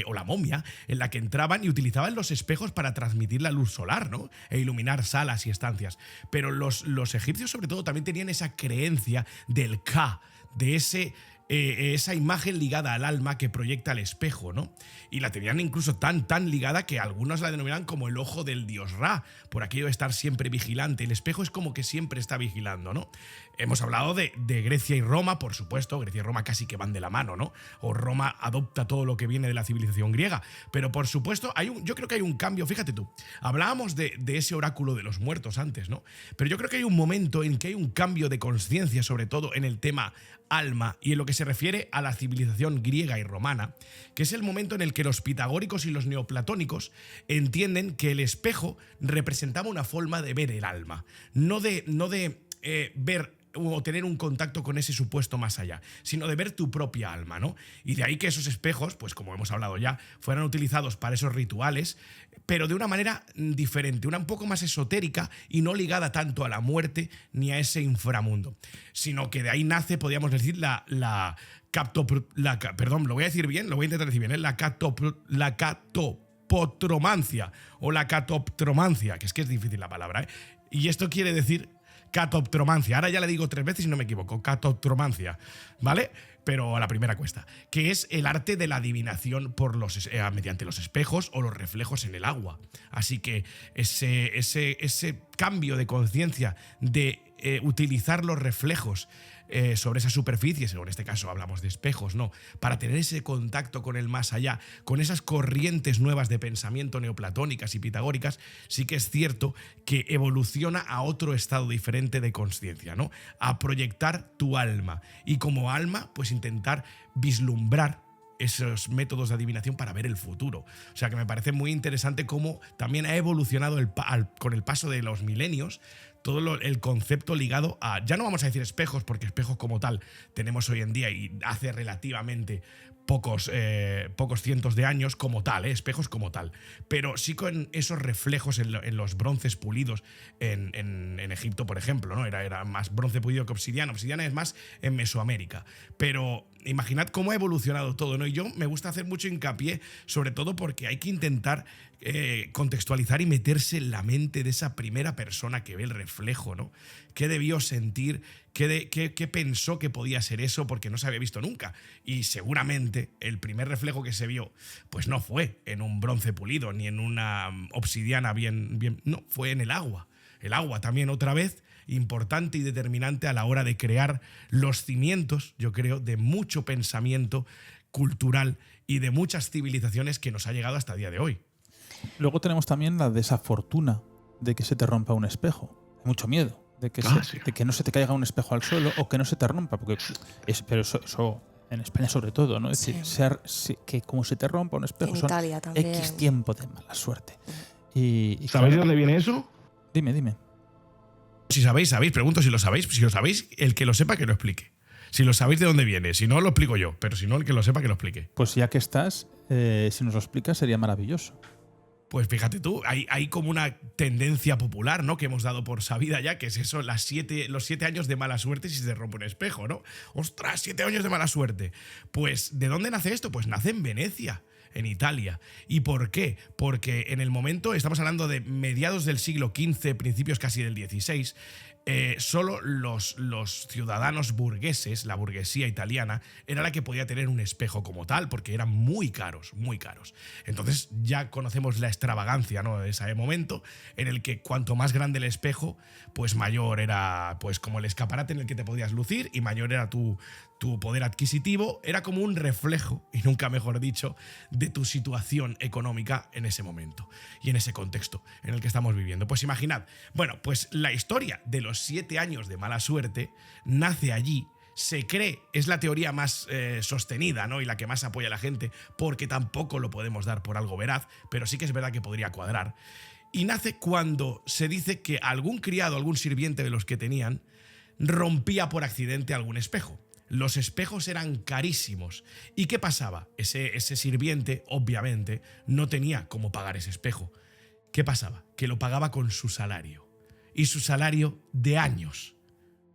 O la momia, en la que entraban y utilizaban los espejos para transmitir la luz solar, ¿no? E iluminar salas y estancias. Pero los egipcios, sobre todo, también tenían esa creencia del Ka, de esa imagen ligada al alma que proyecta el espejo, ¿no? Y la tenían incluso tan ligada que algunos la denominan como el ojo del dios Ra, por aquello de estar siempre vigilante. El espejo es como que siempre está vigilando, ¿no? Hemos hablado de Grecia y Roma, por supuesto. Grecia y Roma casi que van de la mano, ¿no? O Roma adopta todo lo que viene de la civilización griega. Pero por supuesto, yo creo que hay un cambio. Fíjate tú, hablábamos de ese oráculo de los muertos antes, ¿no? Pero yo creo que hay un momento en que hay un cambio de conciencia, sobre todo en el tema alma y en lo que se refiere a la civilización griega y romana, que es el momento en el que los pitagóricos y los neoplatónicos entienden que el espejo representaba una forma de ver el alma, no de ver o tener un contacto con ese supuesto más allá, sino de ver tu propia alma, ¿no? Y de ahí que esos espejos, pues como hemos hablado ya, fueran utilizados para esos rituales, pero de una manera diferente, una un poco más esotérica y no ligada tanto a la muerte ni a ese inframundo, sino que de ahí nace, podríamos decir, perdón, lo voy a decir bien, lo voy a intentar decir bien, la catopotromancia o la catoptromancia, que es difícil la palabra, ¿eh? Y esto quiere decir catoptromancia. Ahora ya le digo 3 veces y no me equivoco. Catoptromancia, ¿vale? Pero a la primera cuesta. Que es el arte de la adivinación mediante los espejos o los reflejos en el agua. Así que ese cambio de conciencia de utilizar los reflejos sobre esas superficies, o en este caso hablamos de espejos, ¿no? Para tener ese contacto con el más allá, con esas corrientes nuevas de pensamiento neoplatónicas y pitagóricas, sí que es cierto que evoluciona a otro estado diferente de conciencia, ¿no? A proyectar tu alma. Y como alma, pues intentar vislumbrar esos métodos de adivinación para ver el futuro. O sea que me parece muy interesante cómo también ha evolucionado con el paso de los milenios todo el concepto ligado a, ya no vamos a decir espejos, porque espejos como tal tenemos hoy en día y hace relativamente pocos cientos de años como tal, espejos como tal, pero sí con esos reflejos en los bronces pulidos en Egipto, por ejemplo, ¿no? Era más bronce pulido que obsidiana. Obsidiana es más en Mesoamérica, pero imaginad cómo ha evolucionado todo, ¿no? Y yo me gusta hacer mucho hincapié, sobre todo porque hay que intentar contextualizar y meterse en la mente de esa primera persona que ve el reflejo, ¿no? ¿Qué debió sentir? ¿Qué pensó que podía ser eso? Porque no se había visto nunca. Y seguramente el primer reflejo que se vio, pues no fue en un bronce pulido ni en una obsidiana no, fue en el agua. El agua también, otra vez, importante y determinante a la hora de crear los cimientos, yo creo, de mucho pensamiento cultural y de muchas civilizaciones que nos ha llegado hasta el día de hoy. Luego tenemos también la desafortuna de que se te rompa un espejo. Hay mucho miedo de que, de que no se te caiga un espejo al suelo o que no se te rompa. Pero eso en España sobre todo, ¿no? Es decir, que como se te rompa un espejo en son Italia también. X tiempo de mala suerte. ¿Sabéis de dónde viene eso? Dime. Si sabéis, pregunto si lo sabéis. Si lo sabéis, el que lo sepa que lo explique. Si lo sabéis de dónde viene, si no lo explico yo, pero si no, el que lo sepa que lo explique. Pues ya que estás, si nos lo explicas sería maravilloso. Pues fíjate tú, hay como una tendencia popular, ¿no? Que hemos dado por sabida ya, que es eso, los 7 años de mala suerte si se te rompe un espejo, ¿no? ¡Ostras, 7 años de mala suerte! Pues, ¿de dónde nace esto? Pues nace en Venecia, en Italia. ¿Y por qué? Porque en el momento, estamos hablando de mediados del siglo XV, principios casi del XVI, solo los ciudadanos burgueses, la burguesía italiana, era la que podía tener un espejo como tal, porque eran muy caros, muy caros. Entonces ya conocemos la extravagancia, ¿no? De ese momento en el que cuanto más grande el espejo, pues mayor era, pues como el escaparate en el que te podías lucir, y mayor era tu poder adquisitivo. Era como un reflejo, y nunca mejor dicho, de tu situación económica en ese momento y en ese contexto en el que estamos viviendo. Pues imaginad, bueno, pues la historia de los 7 años de mala suerte nace allí. Se cree, es la teoría más sostenida, ¿no? Y la que más apoya a la gente, porque tampoco lo podemos dar por algo veraz, pero sí que es verdad que podría cuadrar. Y nace cuando se dice que algún criado, algún sirviente de los que tenían, rompía por accidente algún espejo. Los espejos eran carísimos. ¿Y qué pasaba? Ese sirviente, obviamente, no tenía cómo pagar ese espejo. ¿Qué pasaba? Que lo pagaba con su salario. Y su salario de años.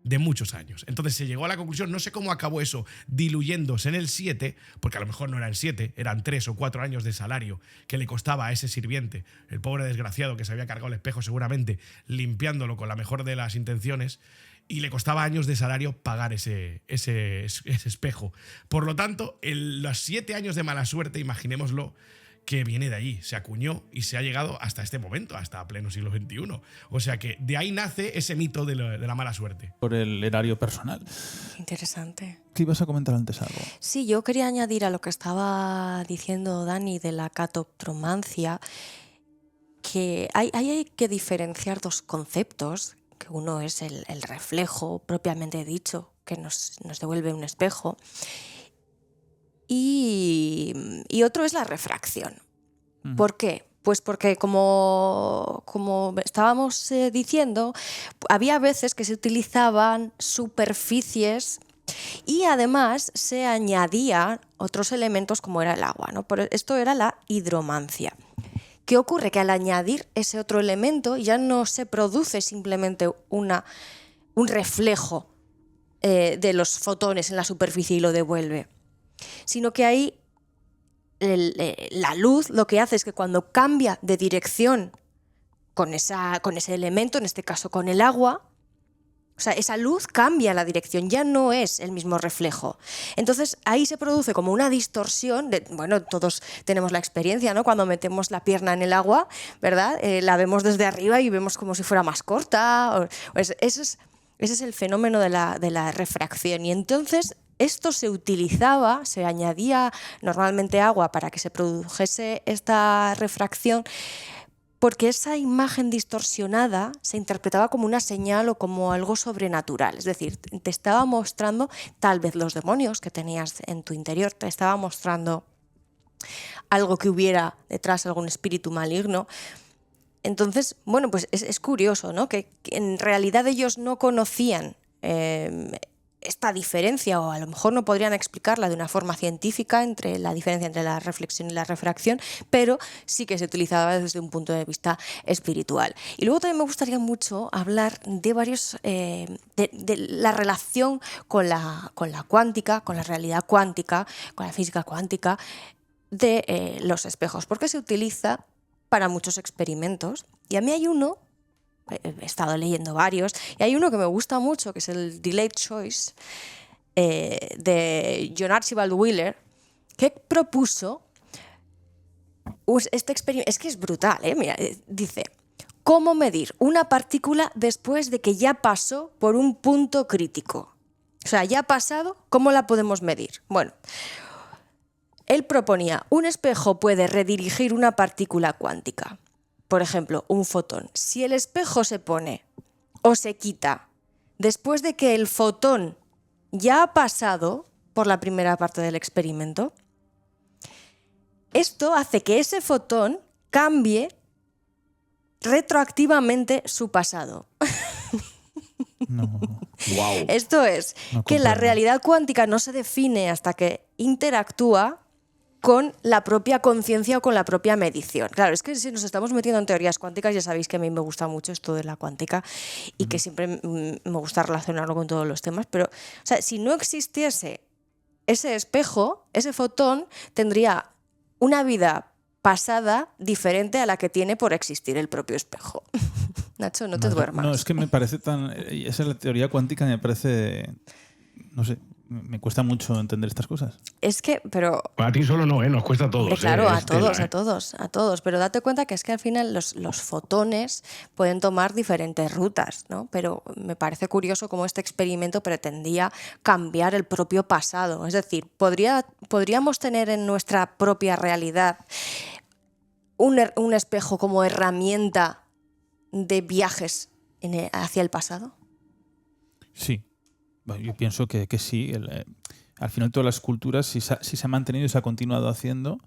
De muchos años. Entonces se llegó a la conclusión, no sé cómo acabó eso, diluyéndose en el 7, porque a lo mejor no eran 7, eran 3 o 4 años de salario que le costaba a ese sirviente, el pobre desgraciado que se había cargado el espejo seguramente, limpiándolo con la mejor de las intenciones, y le costaba años de salario pagar ese espejo. Por lo tanto, los 7 años de mala suerte, imaginémoslo, que viene de allí, se acuñó y se ha llegado hasta este momento, hasta pleno siglo XXI. O sea que de ahí nace ese mito de la mala suerte. Por el erario personal. Interesante. ¿Qué ibas a comentar antes algo? Sí, yo quería añadir a lo que estaba diciendo Dani de la catoptromancia, que hay que diferenciar dos conceptos, que uno es el reflejo propiamente dicho, que nos devuelve un espejo, y otro es la refracción. ¿Por qué? Pues porque como estábamos diciendo, había veces que se utilizaban superficies y además se añadían otros elementos como era el agua, ¿no? Pero esto era la hidromancia. ¿Qué ocurre? Que al añadir ese otro elemento ya no se produce simplemente un reflejo de los fotones en la superficie y lo devuelve, sino que ahí la luz lo que hace es que cuando cambia de dirección con ese elemento, en este caso con el agua, O sea, esa luz cambia la dirección, ya no es el mismo reflejo. Entonces ahí se produce como una distorsión. Bueno, todos tenemos la experiencia, ¿no? Cuando metemos la pierna en el agua, ¿verdad? La vemos desde arriba y vemos como si fuera más corta. Ese es el fenómeno de la refracción. Y entonces esto se utilizaba, se añadía normalmente agua para que se produjese esta refracción, porque esa imagen distorsionada se interpretaba como una señal o como algo sobrenatural. Es decir, te estaba mostrando tal vez los demonios que tenías en tu interior, te estaba mostrando algo que hubiera detrás, algún espíritu maligno. Entonces, bueno, pues es curioso, ¿no? Que en realidad ellos no conocían esta diferencia, o a lo mejor no podrían explicarla de una forma científica, entre la diferencia entre la reflexión y la refracción, pero sí que se utilizaba desde un punto de vista espiritual. Y luego también me gustaría mucho hablar de varios de la relación con la cuántica, con la realidad cuántica, con la física cuántica, de los espejos, porque se utiliza para muchos experimentos. Y a mí hay uno, he estado leyendo varios, y hay uno que me gusta mucho, que es el Delayed Choice, de John Archibald Wheeler, que propuso este experimento. Es que es brutal, ¿eh? Mira, dice: ¿cómo medir una partícula después de que ya pasó por un punto crítico? O sea, ya ha pasado, ¿cómo la podemos medir? Bueno, él proponía: un espejo puede redirigir una partícula cuántica. Por ejemplo, un fotón. Si el espejo se pone o se quita después de que el fotón ya ha pasado por la primera parte del experimento, esto hace que ese fotón cambie retroactivamente su pasado. No, Wow. Esto es, no que la comprendo. realidad cuántica no se define hasta que interactúa con la propia conciencia o con la propia medición. Claro, es que si nos estamos metiendo en teorías cuánticas, ya sabéis que a mí me gusta mucho esto de la cuántica y que siempre me gusta relacionarlo con todos los temas, pero, o sea, si no existiese ese espejo, ese fotón tendría una vida pasada diferente a la que tiene por existir el propio espejo. Nacho, no te duermas. No, es que me parece tan... Esa es la teoría cuántica, me parece... No sé, me cuesta mucho entender estas cosas. Es que, pero... A ti solo no, nos cuesta a todos. Hombre, claro, a Es tela, todos, a todos. Pero date cuenta que es que al final los fotones pueden tomar diferentes rutas, ¿no? Pero me parece curioso cómo este experimento pretendía cambiar el propio pasado. Es decir, podríamos tener en nuestra propia realidad un espejo como herramienta de viajes hacia el pasado. Sí. Bueno, yo pienso que sí. Al final todas las culturas, si se ha mantenido y se ha continuado haciendo,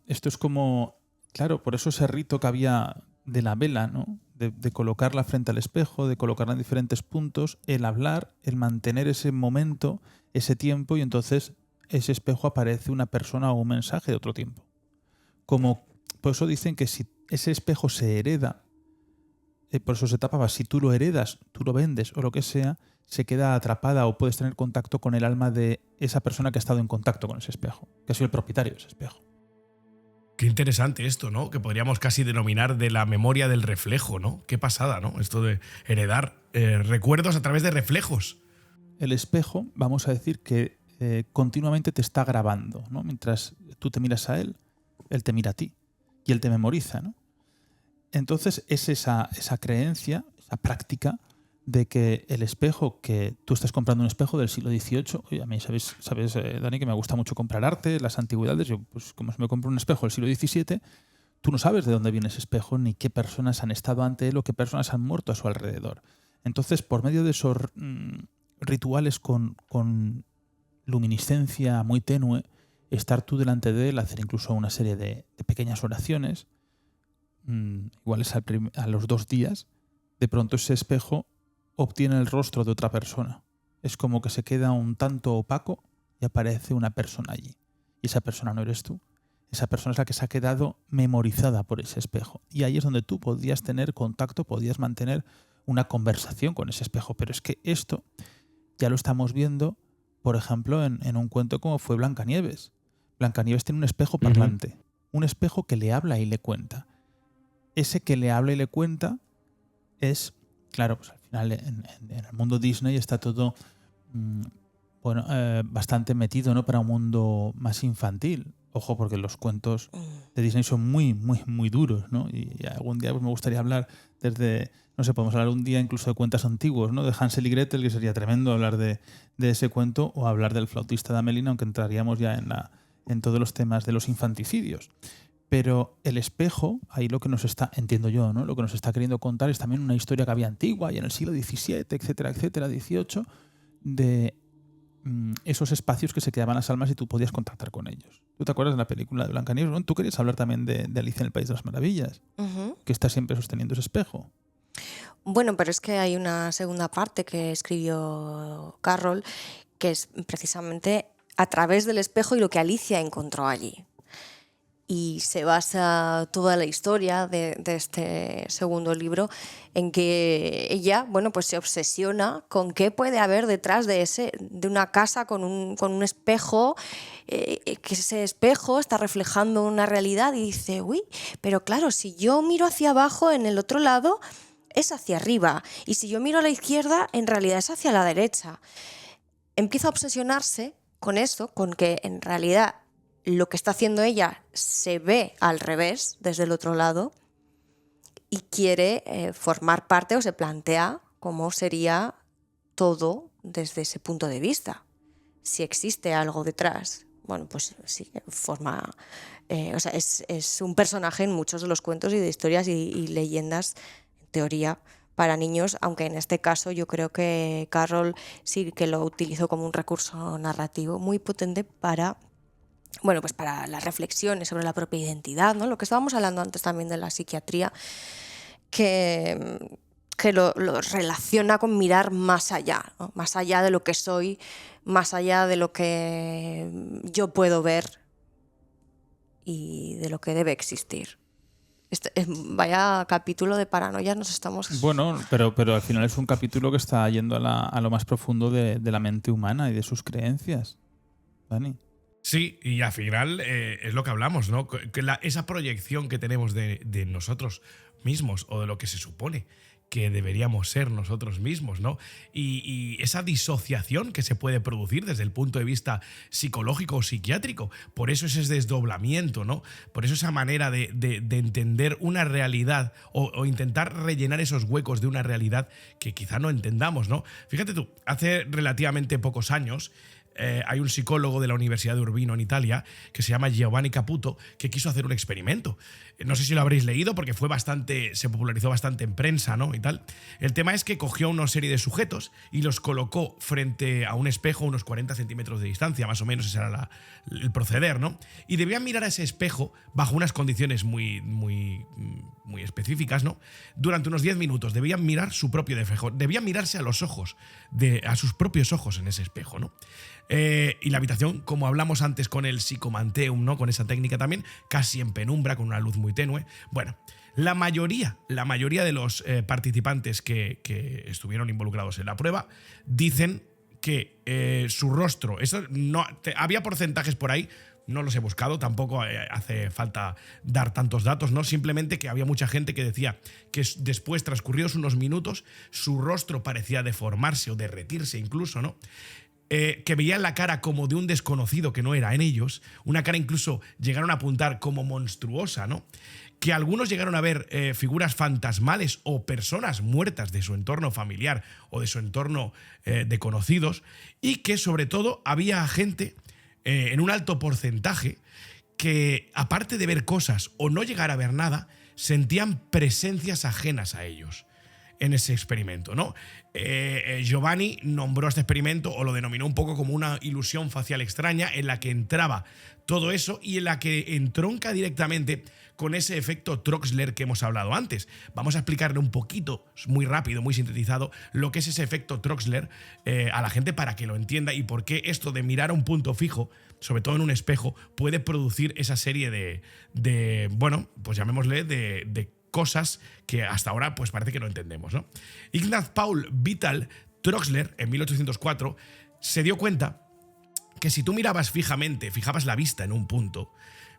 esto es como... Claro, por eso ese rito que había de la vela, ¿no? De colocarla frente al espejo, de colocarla en diferentes puntos, el hablar, el mantener ese momento, ese tiempo, y entonces ese espejo aparece una persona o un mensaje de otro tiempo. Por eso dicen que si ese espejo se hereda, por eso se tapaba, si tú lo heredas, tú lo vendes o lo que sea, se queda atrapada o puedes tener contacto con el alma de esa persona que ha estado en contacto con ese espejo, que ha sido el propietario de ese espejo. Qué interesante esto, ¿no? Que podríamos casi denominar de la memoria del reflejo, ¿no? Qué pasada, ¿no? Esto de heredar recuerdos a través de reflejos. El espejo, vamos a decir que continuamente te está grabando, ¿no? Mientras tú te miras a él te mira a ti y él te memoriza, ¿no? Entonces es esa creencia, esa práctica de que el espejo, que tú estás comprando un espejo del siglo XVIII, oye, a mí sabes, Dani, que me gusta mucho comprar arte, las antigüedades, yo pues como si me compro un espejo del siglo XVII, tú no sabes de dónde viene ese espejo, ni qué personas han estado ante él o qué personas han muerto a su alrededor. Entonces, por medio de esos rituales con luminiscencia muy tenue, estar tú delante de él, hacer incluso una serie de pequeñas oraciones, iguales a los 2 días, de pronto ese espejo obtiene el rostro de otra persona. Es como que se queda un tanto opaco y aparece una persona allí. Y esa persona no eres tú. Esa persona es la que se ha quedado memorizada por ese espejo. Y ahí es donde tú podías tener contacto, podías mantener una conversación con ese espejo. Pero es que esto ya lo estamos viendo, por ejemplo, en un cuento como fue Blancanieves. Blancanieves tiene un espejo parlante. Un espejo que le habla y le cuenta. Ese que le habla y le cuenta es, claro, pues final en el mundo Disney está todo bastante metido, ¿no? Para un mundo más infantil. Ojo, porque los cuentos de Disney son muy, muy, muy duros, ¿no? Y algún día pues, me gustaría hablar desde, no sé, podemos hablar un día incluso de cuentos antiguos, ¿no? De Hansel y Gretel, que sería tremendo hablar de ese cuento, o hablar del Flautista de Amelina, aunque entraríamos ya en todos los temas de los infanticidios. Pero el espejo, ahí lo que nos está, entiendo yo, ¿no? Lo que nos está queriendo contar es también una historia que había antigua y en el siglo XVII, etcétera, etcétera, XVIII, de esos espacios que se quedaban las almas y tú podías contactar con ellos. ¿Tú te acuerdas de la película de Blancanieves? ¿No? Tú querías hablar también de Alicia en el País de las Maravillas, que está siempre sosteniendo ese espejo. Bueno, pero es que hay una segunda parte que escribió Carroll, que es precisamente a través del espejo y lo que Alicia encontró allí. Y se basa toda la historia de este segundo libro en que ella, bueno, pues se obsesiona con qué puede haber detrás de una casa con un espejo, que ese espejo está reflejando una realidad y dice, uy, pero claro, si yo miro hacia abajo, en el otro lado es hacia arriba, y si yo miro a la izquierda, en realidad es hacia la derecha. Empieza a obsesionarse con eso, con que en realidad lo que está haciendo ella se ve al revés, desde el otro lado, y quiere formar parte, o se plantea cómo sería todo desde ese punto de vista. Si existe algo detrás, bueno, pues sí, forma... es un personaje en muchos de los cuentos y de historias y leyendas, en teoría, para niños, aunque en este caso yo creo que Carroll sí que lo utilizó como un recurso narrativo muy potente para... Bueno, pues para las reflexiones sobre la propia identidad, ¿no? Lo que estábamos hablando antes también de la psiquiatría, que lo relaciona con mirar más allá, ¿no? Más allá de lo que soy, más allá de lo que yo puedo ver y de lo que debe existir. Vaya capítulo de paranoia nos estamos... Bueno, pero al final es un capítulo que está yendo a lo más profundo de la mente humana y de sus creencias, Dani. Sí, y al final es lo que hablamos, ¿no? Que esa proyección que tenemos de nosotros mismos o de lo que se supone que deberíamos ser nosotros mismos, ¿no? Y esa disociación que se puede producir desde el punto de vista psicológico o psiquiátrico. Por eso ese desdoblamiento, ¿no? Por eso esa manera de entender una realidad o intentar rellenar esos huecos de una realidad que quizá no entendamos, ¿no? Fíjate tú, hace relativamente pocos años hay un psicólogo de la Universidad de Urbino en Italia que se llama Giovanni Caputo, que quiso hacer un experimento. No sé si lo habréis leído porque se popularizó bastante en prensa, ¿no? Y tal. El tema es que cogió una serie de sujetos y los colocó frente a un espejo a unos 40 centímetros de distancia, más o menos ese era el proceder, ¿no? Y debían mirar a ese espejo bajo unas condiciones muy, muy, muy específicas, ¿no? Durante unos 10 minutos debían mirar su propio espejo, debían mirarse a los ojos, a sus propios ojos en ese espejo, ¿no? Y la habitación, como hablamos antes con el psicomanteum, ¿no? Con esa técnica también, casi en penumbra, con una luz muy tenue. Bueno, la mayoría de los participantes que estuvieron involucrados en la prueba dicen que su rostro, había porcentajes por ahí, no los he buscado, tampoco hace falta dar tantos datos, ¿no? Simplemente que había mucha gente que decía que después, transcurridos unos minutos, su rostro parecía deformarse o derretirse incluso, ¿no? Que veían la cara como de un desconocido que no era en ellos, una cara incluso llegaron a apuntar como monstruosa, ¿no? Que algunos llegaron a ver figuras fantasmales o personas muertas de su entorno familiar o de su entorno de conocidos, y que sobre todo había gente en un alto porcentaje que, aparte de ver cosas o no llegar a ver nada, sentían presencias ajenas a ellos en ese experimento, ¿no? Giovanni nombró este experimento o lo denominó un poco como una ilusión facial extraña en la que entraba todo eso y en la que entronca directamente con ese efecto Troxler que hemos hablado antes. Vamos a explicarle un poquito, muy rápido, muy sintetizado, lo que es ese efecto Troxler a la gente para que lo entienda y por qué esto de mirar a un punto fijo, sobre todo en un espejo, puede producir esa serie de bueno, pues llamémosle de cosas que hasta ahora pues parece que no entendemos, ¿no? Ignaz Paul Vital Troxler, en 1804, se dio cuenta que si tú fijabas la vista en un punto,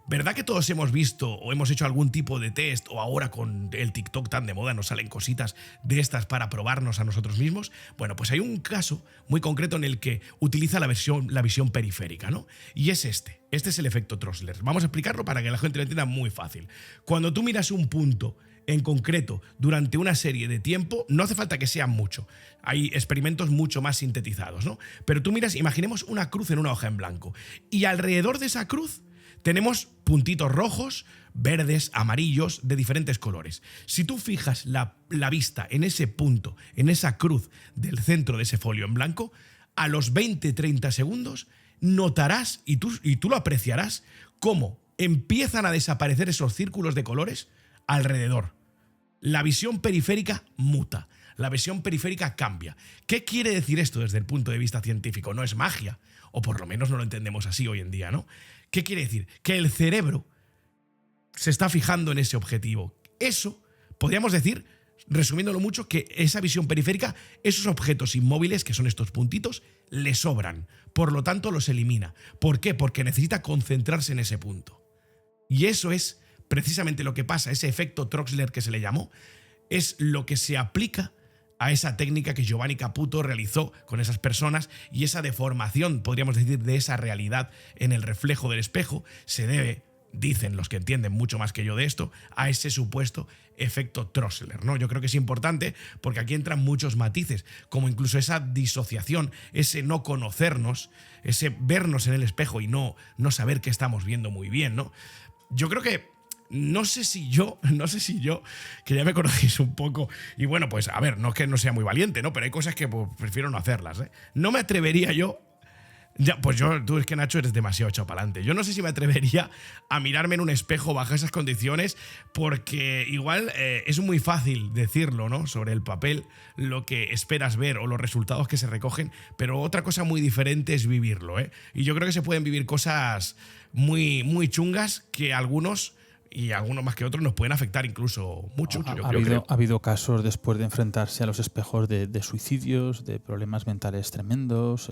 ¿Verdad que todos hemos visto o hemos hecho algún tipo de test, o ahora con el TikTok tan de moda nos salen cositas de estas para probarnos a nosotros mismos? Bueno, pues hay un caso muy concreto en el que utiliza la visión periférica, ¿no? Y es este. Este es el efecto Trossler. Vamos a explicarlo para que la gente lo entienda muy fácil. Cuando tú miras un punto en concreto durante una serie de tiempo, no hace falta que sea mucho. Hay experimentos mucho más sintetizados, ¿no? Pero tú miras, imaginemos una cruz en una hoja en blanco. Y alrededor de esa cruz tenemos puntitos rojos, verdes, amarillos, de diferentes colores. Si tú fijas la vista en ese punto, en esa cruz del centro de ese folio en blanco, a los 20-30 segundos notarás, y tú lo apreciarás, cómo empiezan a desaparecer esos círculos de colores alrededor. La visión periférica muta. La visión periférica cambia. ¿Qué quiere decir esto desde el punto de vista científico? No es magia, o por lo menos no lo entendemos así hoy en día, ¿no? ¿Qué quiere decir? Que el cerebro se está fijando en ese objetivo. Eso, podríamos decir, resumiéndolo mucho, que esa visión periférica, esos objetos inmóviles, que son estos puntitos, le sobran. Por lo tanto, los elimina. ¿Por qué? Porque necesita concentrarse en ese punto. Y eso es precisamente lo que pasa, ese efecto Trossler que se le llamó, es lo que se aplica a esa técnica que Giovanni Caputo realizó con esas personas, y esa deformación, podríamos decir, de esa realidad en el reflejo del espejo se debe, dicen los que entienden mucho más que yo de esto, a ese supuesto efecto Trossler, ¿no? Yo creo que es importante porque aquí entran muchos matices, como incluso esa disociación, ese no conocernos, ese vernos en el espejo y no saber qué estamos viendo muy bien, ¿no? Yo creo que no sé si yo, que ya me conocéis un poco, y bueno, pues a ver, no es que no sea muy valiente, ¿no? Pero hay cosas que pues, prefiero no hacerlas, ¿eh? No me atrevería yo, tú es que Nacho eres demasiado echado para adelante. Yo no sé si me atrevería a mirarme en un espejo bajo esas condiciones, porque igual es muy fácil decirlo, ¿no? Sobre el papel, lo que esperas ver o los resultados que se recogen, pero otra cosa muy diferente es vivirlo, ¿eh? Y yo creo que se pueden vivir cosas muy, muy chungas que algunos, y algunos más que otros, nos pueden afectar incluso mucho. Ha habido casos después de enfrentarse a los espejos de suicidios, de problemas mentales tremendos,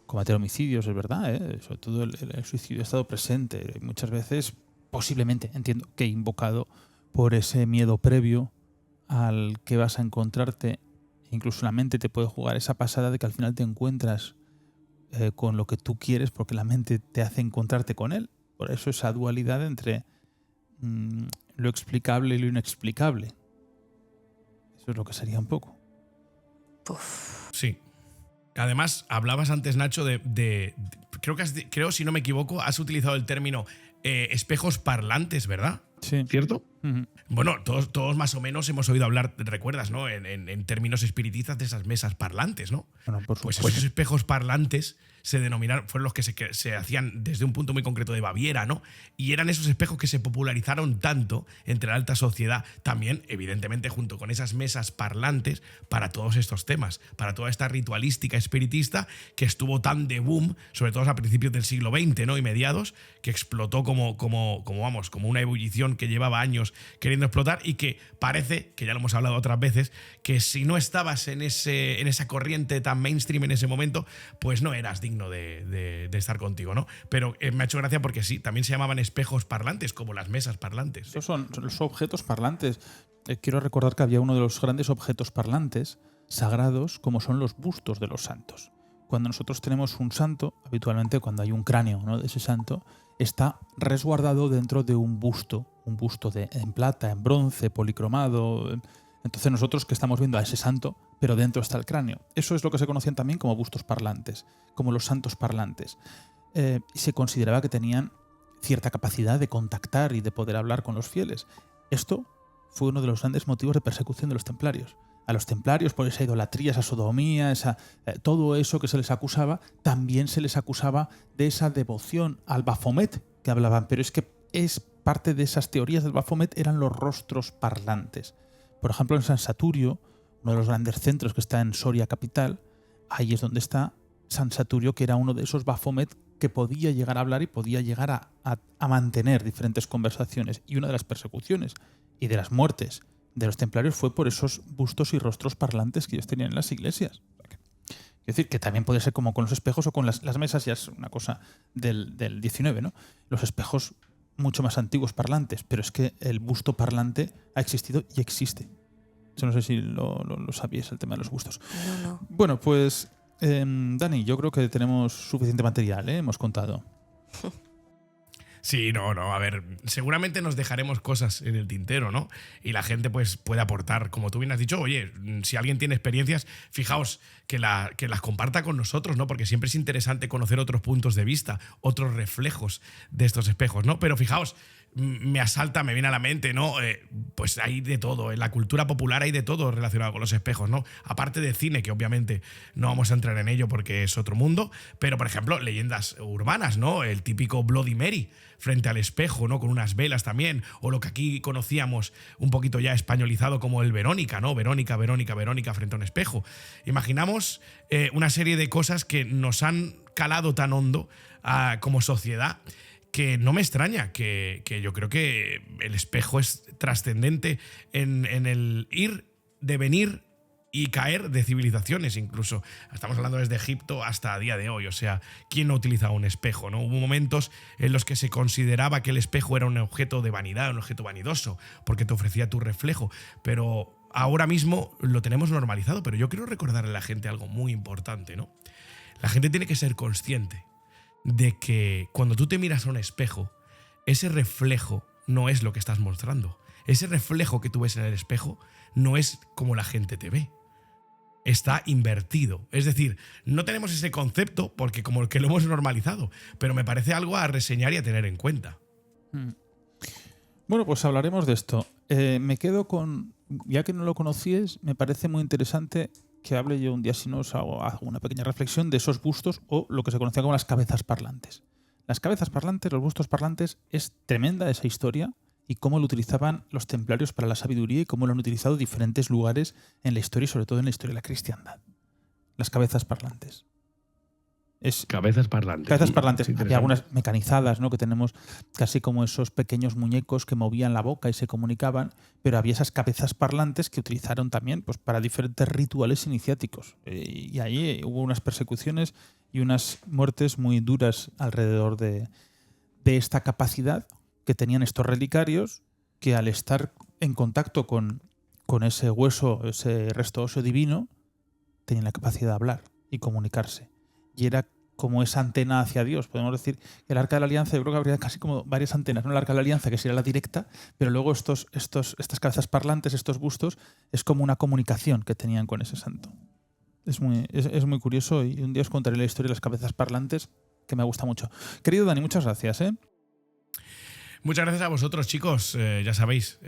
cometer homicidios, es verdad, sobre todo el suicidio ha estado presente muchas veces, posiblemente, entiendo, que invocado por ese miedo previo al que vas a encontrarte. Incluso la mente te puede jugar esa pasada de que al final te encuentras con lo que tú quieres, porque la mente te hace encontrarte con él. Por eso esa dualidad entre lo explicable y lo inexplicable. Eso es lo que sería un poco. Sí. Además, hablabas antes, Nacho, creo, si no me equivoco, has utilizado el término espejos parlantes, ¿verdad? Sí. ¿Cierto? Uh-huh. Bueno, todos más o menos hemos oído hablar, recuerdas, ¿no? En términos espiritistas, de esas mesas parlantes, ¿no? Bueno, por supuesto. Pues esos espejos parlantes se denominaron, fueron los que se hacían desde un punto muy concreto de Baviera, ¿no? Y eran esos espejos que se popularizaron tanto entre la alta sociedad, también, evidentemente, junto con esas mesas parlantes, para todos estos temas, para toda esta ritualística espiritista que estuvo tan de boom, sobre todo a principios del siglo XX, ¿no? Y mediados, que explotó como una ebullición que llevaba años queriendo explotar, y que parece, que ya lo hemos hablado otras veces, que si no estabas en esa corriente tan mainstream en ese momento, pues no eras digno de estar contigo, ¿no? Pero me ha hecho gracia porque sí, también se llamaban espejos parlantes, como las mesas parlantes. Estos son los objetos parlantes. Quiero recordar que había uno de los grandes objetos parlantes sagrados, como son los bustos de los santos. Cuando nosotros tenemos un santo, habitualmente cuando hay un cráneo, ¿no?, de ese santo, está resguardado dentro de un busto en plata, en bronce, policromado. Entonces nosotros que estamos viendo a ese santo, pero dentro está el cráneo. Eso es lo que se conocían también como bustos parlantes, como los santos parlantes. Y se consideraba que tenían cierta capacidad de contactar y de poder hablar con los fieles. Esto fue uno de los grandes motivos de persecución de los templarios. A los templarios, por esa idolatría, esa sodomía, todo eso que se les acusaba, también se les acusaba de esa devoción al Baphomet que hablaban. Pero es que parte de esas teorías del Baphomet eran los rostros parlantes. Por ejemplo, en San Saturio, uno de los grandes centros que está en Soria capital, ahí es donde está San Saturio, que era uno de esos Baphomet que podía llegar a hablar y podía llegar a mantener diferentes conversaciones. Y una de las persecuciones y de las muertes de los templarios fue por esos bustos y rostros parlantes que ellos tenían en las iglesias. Quiero Es decir, que también puede ser como con los espejos o con las mesas, ya es una cosa del 19, ¿no? Los espejos mucho más antiguos parlantes, pero es que el busto parlante ha existido y existe. Yo no sé si lo sabíais, el tema de los bustos. No. Bueno, pues Dani, yo creo que tenemos suficiente material, ¿eh? Hemos contado. Sí, no, a ver, seguramente nos dejaremos cosas en el tintero, ¿no? Y la gente pues puede aportar, como tú bien has dicho, oye, si alguien tiene experiencias, fijaos que las comparta con nosotros, ¿no? Porque siempre es interesante conocer otros puntos de vista, otros reflejos de estos espejos, ¿no? Pero fijaos, me viene a la mente, ¿no? Pues hay de todo, en la cultura popular hay de todo relacionado con los espejos, ¿no? Aparte de cine, que obviamente no vamos a entrar en ello porque es otro mundo, pero por ejemplo, leyendas urbanas, ¿no? El típico Bloody Mary frente al espejo, ¿no? Con unas velas también, o lo que aquí conocíamos un poquito ya españolizado como el Verónica, ¿no? Verónica frente a un espejo. Imaginamos una serie de cosas que nos han calado tan hondo como sociedad, que no me extraña, que yo creo que el espejo es trascendente en el ir, devenir y caer de civilizaciones incluso. Estamos hablando desde Egipto hasta a día de hoy. O sea, ¿quién no utilizaba un espejo, no? Hubo momentos en los que se consideraba que el espejo era un objeto de vanidad, un objeto vanidoso, porque te ofrecía tu reflejo. Pero ahora mismo lo tenemos normalizado. Pero yo quiero recordarle a la gente algo muy importante, ¿no? La gente tiene que ser consciente de que cuando tú te miras a un espejo, ese reflejo no es lo que estás mostrando. Ese reflejo que tú ves en el espejo no es como la gente te ve. Está invertido. Es decir, no tenemos ese concepto porque como que lo hemos normalizado, pero me parece algo a reseñar y a tener en cuenta. Bueno, pues hablaremos de esto. Me quedo con, ya que no lo conocíais, me parece muy interesante que hable yo un día, si no os hago una pequeña reflexión de esos bustos o lo que se conocía como las cabezas parlantes. Las cabezas parlantes, los bustos parlantes, es tremenda esa historia y cómo lo utilizaban los templarios para la sabiduría y cómo lo han utilizado diferentes lugares en la historia y sobre todo en la historia de la cristiandad. Las cabezas parlantes. Cabezas parlantes. Cabezas parlantes. Había algunas mecanizadas, ¿no? Que tenemos casi como esos pequeños muñecos que movían la boca y se comunicaban, pero había esas cabezas parlantes que utilizaron también pues, para diferentes rituales iniciáticos. Y ahí hubo unas persecuciones y unas muertes muy duras alrededor de esta capacidad que tenían estos relicarios, que al estar en contacto con ese hueso, ese resto óseo divino, tenían la capacidad de hablar y comunicarse. Y era como esa antena hacia Dios. Podemos decir que el Arca de la Alianza, yo creo que habría casi como varias antenas, ¿no? El Arca de la Alianza, que sería la directa, pero luego estas cabezas parlantes, estos bustos, es como una comunicación que tenían con ese santo. Es muy curioso y un día os contaré la historia de las cabezas parlantes, que me gusta mucho. Querido Dani, muchas gracias, ¿eh? Muchas gracias a vosotros, chicos. Ya sabéis,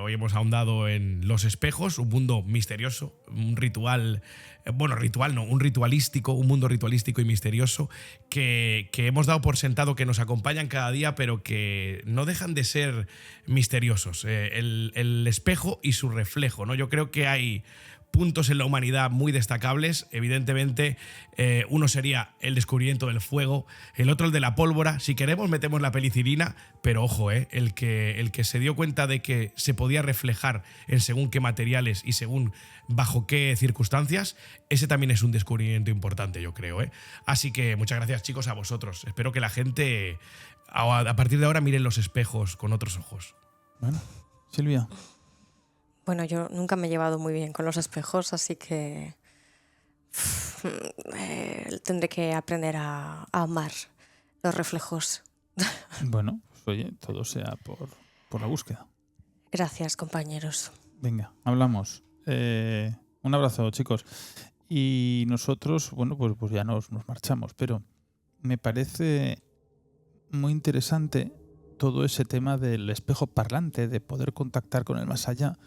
hoy hemos ahondado en los espejos, un mundo misterioso, un ritual, un ritualístico, un mundo ritualístico y misterioso que hemos dado por sentado que nos acompañan cada día, pero que no dejan de ser misteriosos. El espejo y su reflejo, ¿no? Yo creo que hay puntos en la humanidad muy destacables. Evidentemente, uno sería el descubrimiento del fuego, el otro el de la pólvora. Si queremos, metemos la penicilina, pero ojo, el que se dio cuenta de que se podía reflejar en según qué materiales y según bajo qué circunstancias, ese también es un descubrimiento importante, yo creo. Así que muchas gracias, chicos, a vosotros. Espero que la gente, a partir de ahora, miren los espejos con otros ojos. Bueno, Silvia. Bueno, yo nunca me he llevado muy bien con los espejos, así que tendré que aprender a amar los reflejos. Bueno, pues oye, todo sea por la búsqueda. Gracias, compañeros. Venga, hablamos. Un abrazo, chicos. Y nosotros, bueno, pues ya nos marchamos, pero me parece muy interesante todo ese tema del espejo parlante, de poder contactar con el más allá,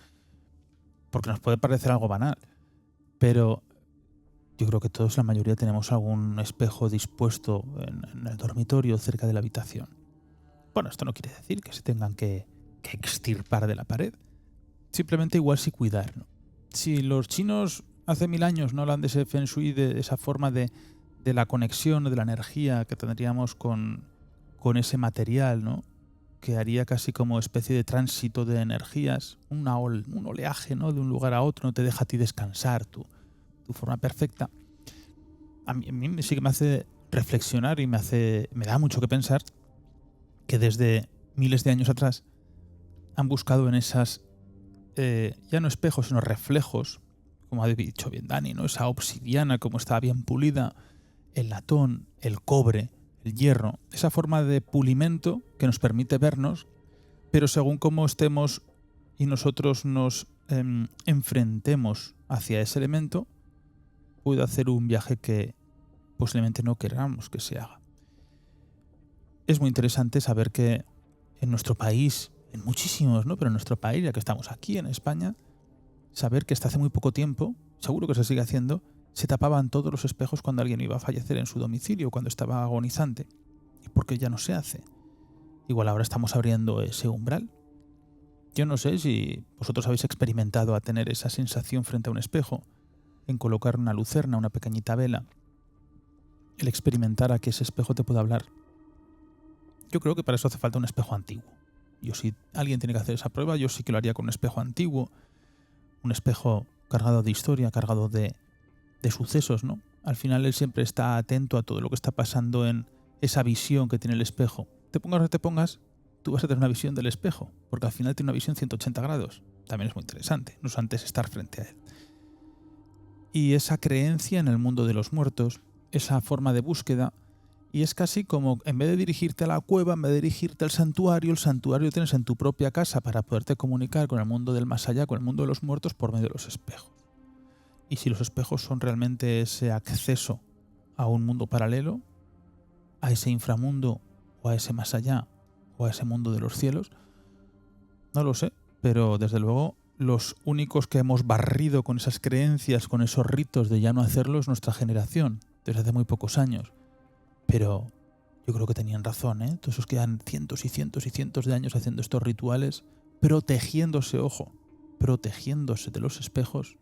porque nos puede parecer algo banal, pero yo creo que todos, la mayoría, tenemos algún espejo dispuesto en el dormitorio cerca de la habitación. Bueno, esto no quiere decir que se tengan que extirpar de la pared. Simplemente igual sí cuidar, ¿no? Si los chinos hace 1000 años no hablan de ese feng shui, de esa forma de la conexión, de la energía que tendríamos con ese material, ¿no? Que haría casi como especie de tránsito de energías, un oleaje, ¿no? De un lugar a otro, no te deja a ti descansar, tu forma perfecta. a mí sí que me hace reflexionar y me da mucho que pensar que desde miles de años atrás han buscado en esas, ya no espejos, sino reflejos, como ha dicho bien Dani, ¿no? Esa obsidiana, como estaba bien pulida, el latón, el cobre, el hierro, esa forma de pulimento que nos permite vernos, pero según cómo estemos y nosotros nos enfrentemos hacia ese elemento, puede hacer un viaje que posiblemente no queramos que se haga. Es muy interesante saber que en nuestro país, en muchísimos, ¿no? Pero en nuestro país, ya que estamos aquí en España, saber que hasta hace muy poco tiempo, seguro que se sigue haciendo, se tapaban todos los espejos cuando alguien iba a fallecer en su domicilio, cuando estaba agonizante. ¿Y por qué ya no se hace? Igual ahora estamos abriendo ese umbral. Yo no sé si vosotros habéis experimentado a tener esa sensación frente a un espejo, en colocar una lucerna, una pequeñita vela, el experimentar a que ese espejo te pueda hablar. Yo creo que para eso hace falta un espejo antiguo. Si alguien tiene que hacer esa prueba, yo sí que lo haría con un espejo antiguo, un espejo cargado de historia, cargado de sucesos, ¿no? Al final él siempre está atento a todo lo que está pasando en esa visión que tiene el espejo. Te pongas o te pongas, tú vas a tener una visión del espejo, porque al final tiene una visión 180 grados. También es muy interesante, no es antes estar frente a él. Y esa creencia en el mundo de los muertos, esa forma de búsqueda, y es casi como, en vez de dirigirte a la cueva, en vez de dirigirte al santuario, el santuario tienes en tu propia casa para poderte comunicar con el mundo del más allá, con el mundo de los muertos por medio de los espejos. Y si los espejos son realmente ese acceso a un mundo paralelo, a ese inframundo o a ese más allá o a ese mundo de los cielos, no lo sé, pero desde luego los únicos que hemos barrido con esas creencias, con esos ritos de ya no hacerlo es nuestra generación, desde hace muy pocos años. Pero yo creo que tenían razón, ¿eh? Todos esos que dan cientos y cientos y cientos de años haciendo estos rituales, protegiéndose, ojo, protegiéndose de los espejos,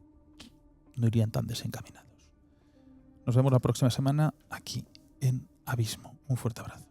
no irían tan desencaminados. Nos vemos la próxima semana aquí en Abismo. Un fuerte abrazo.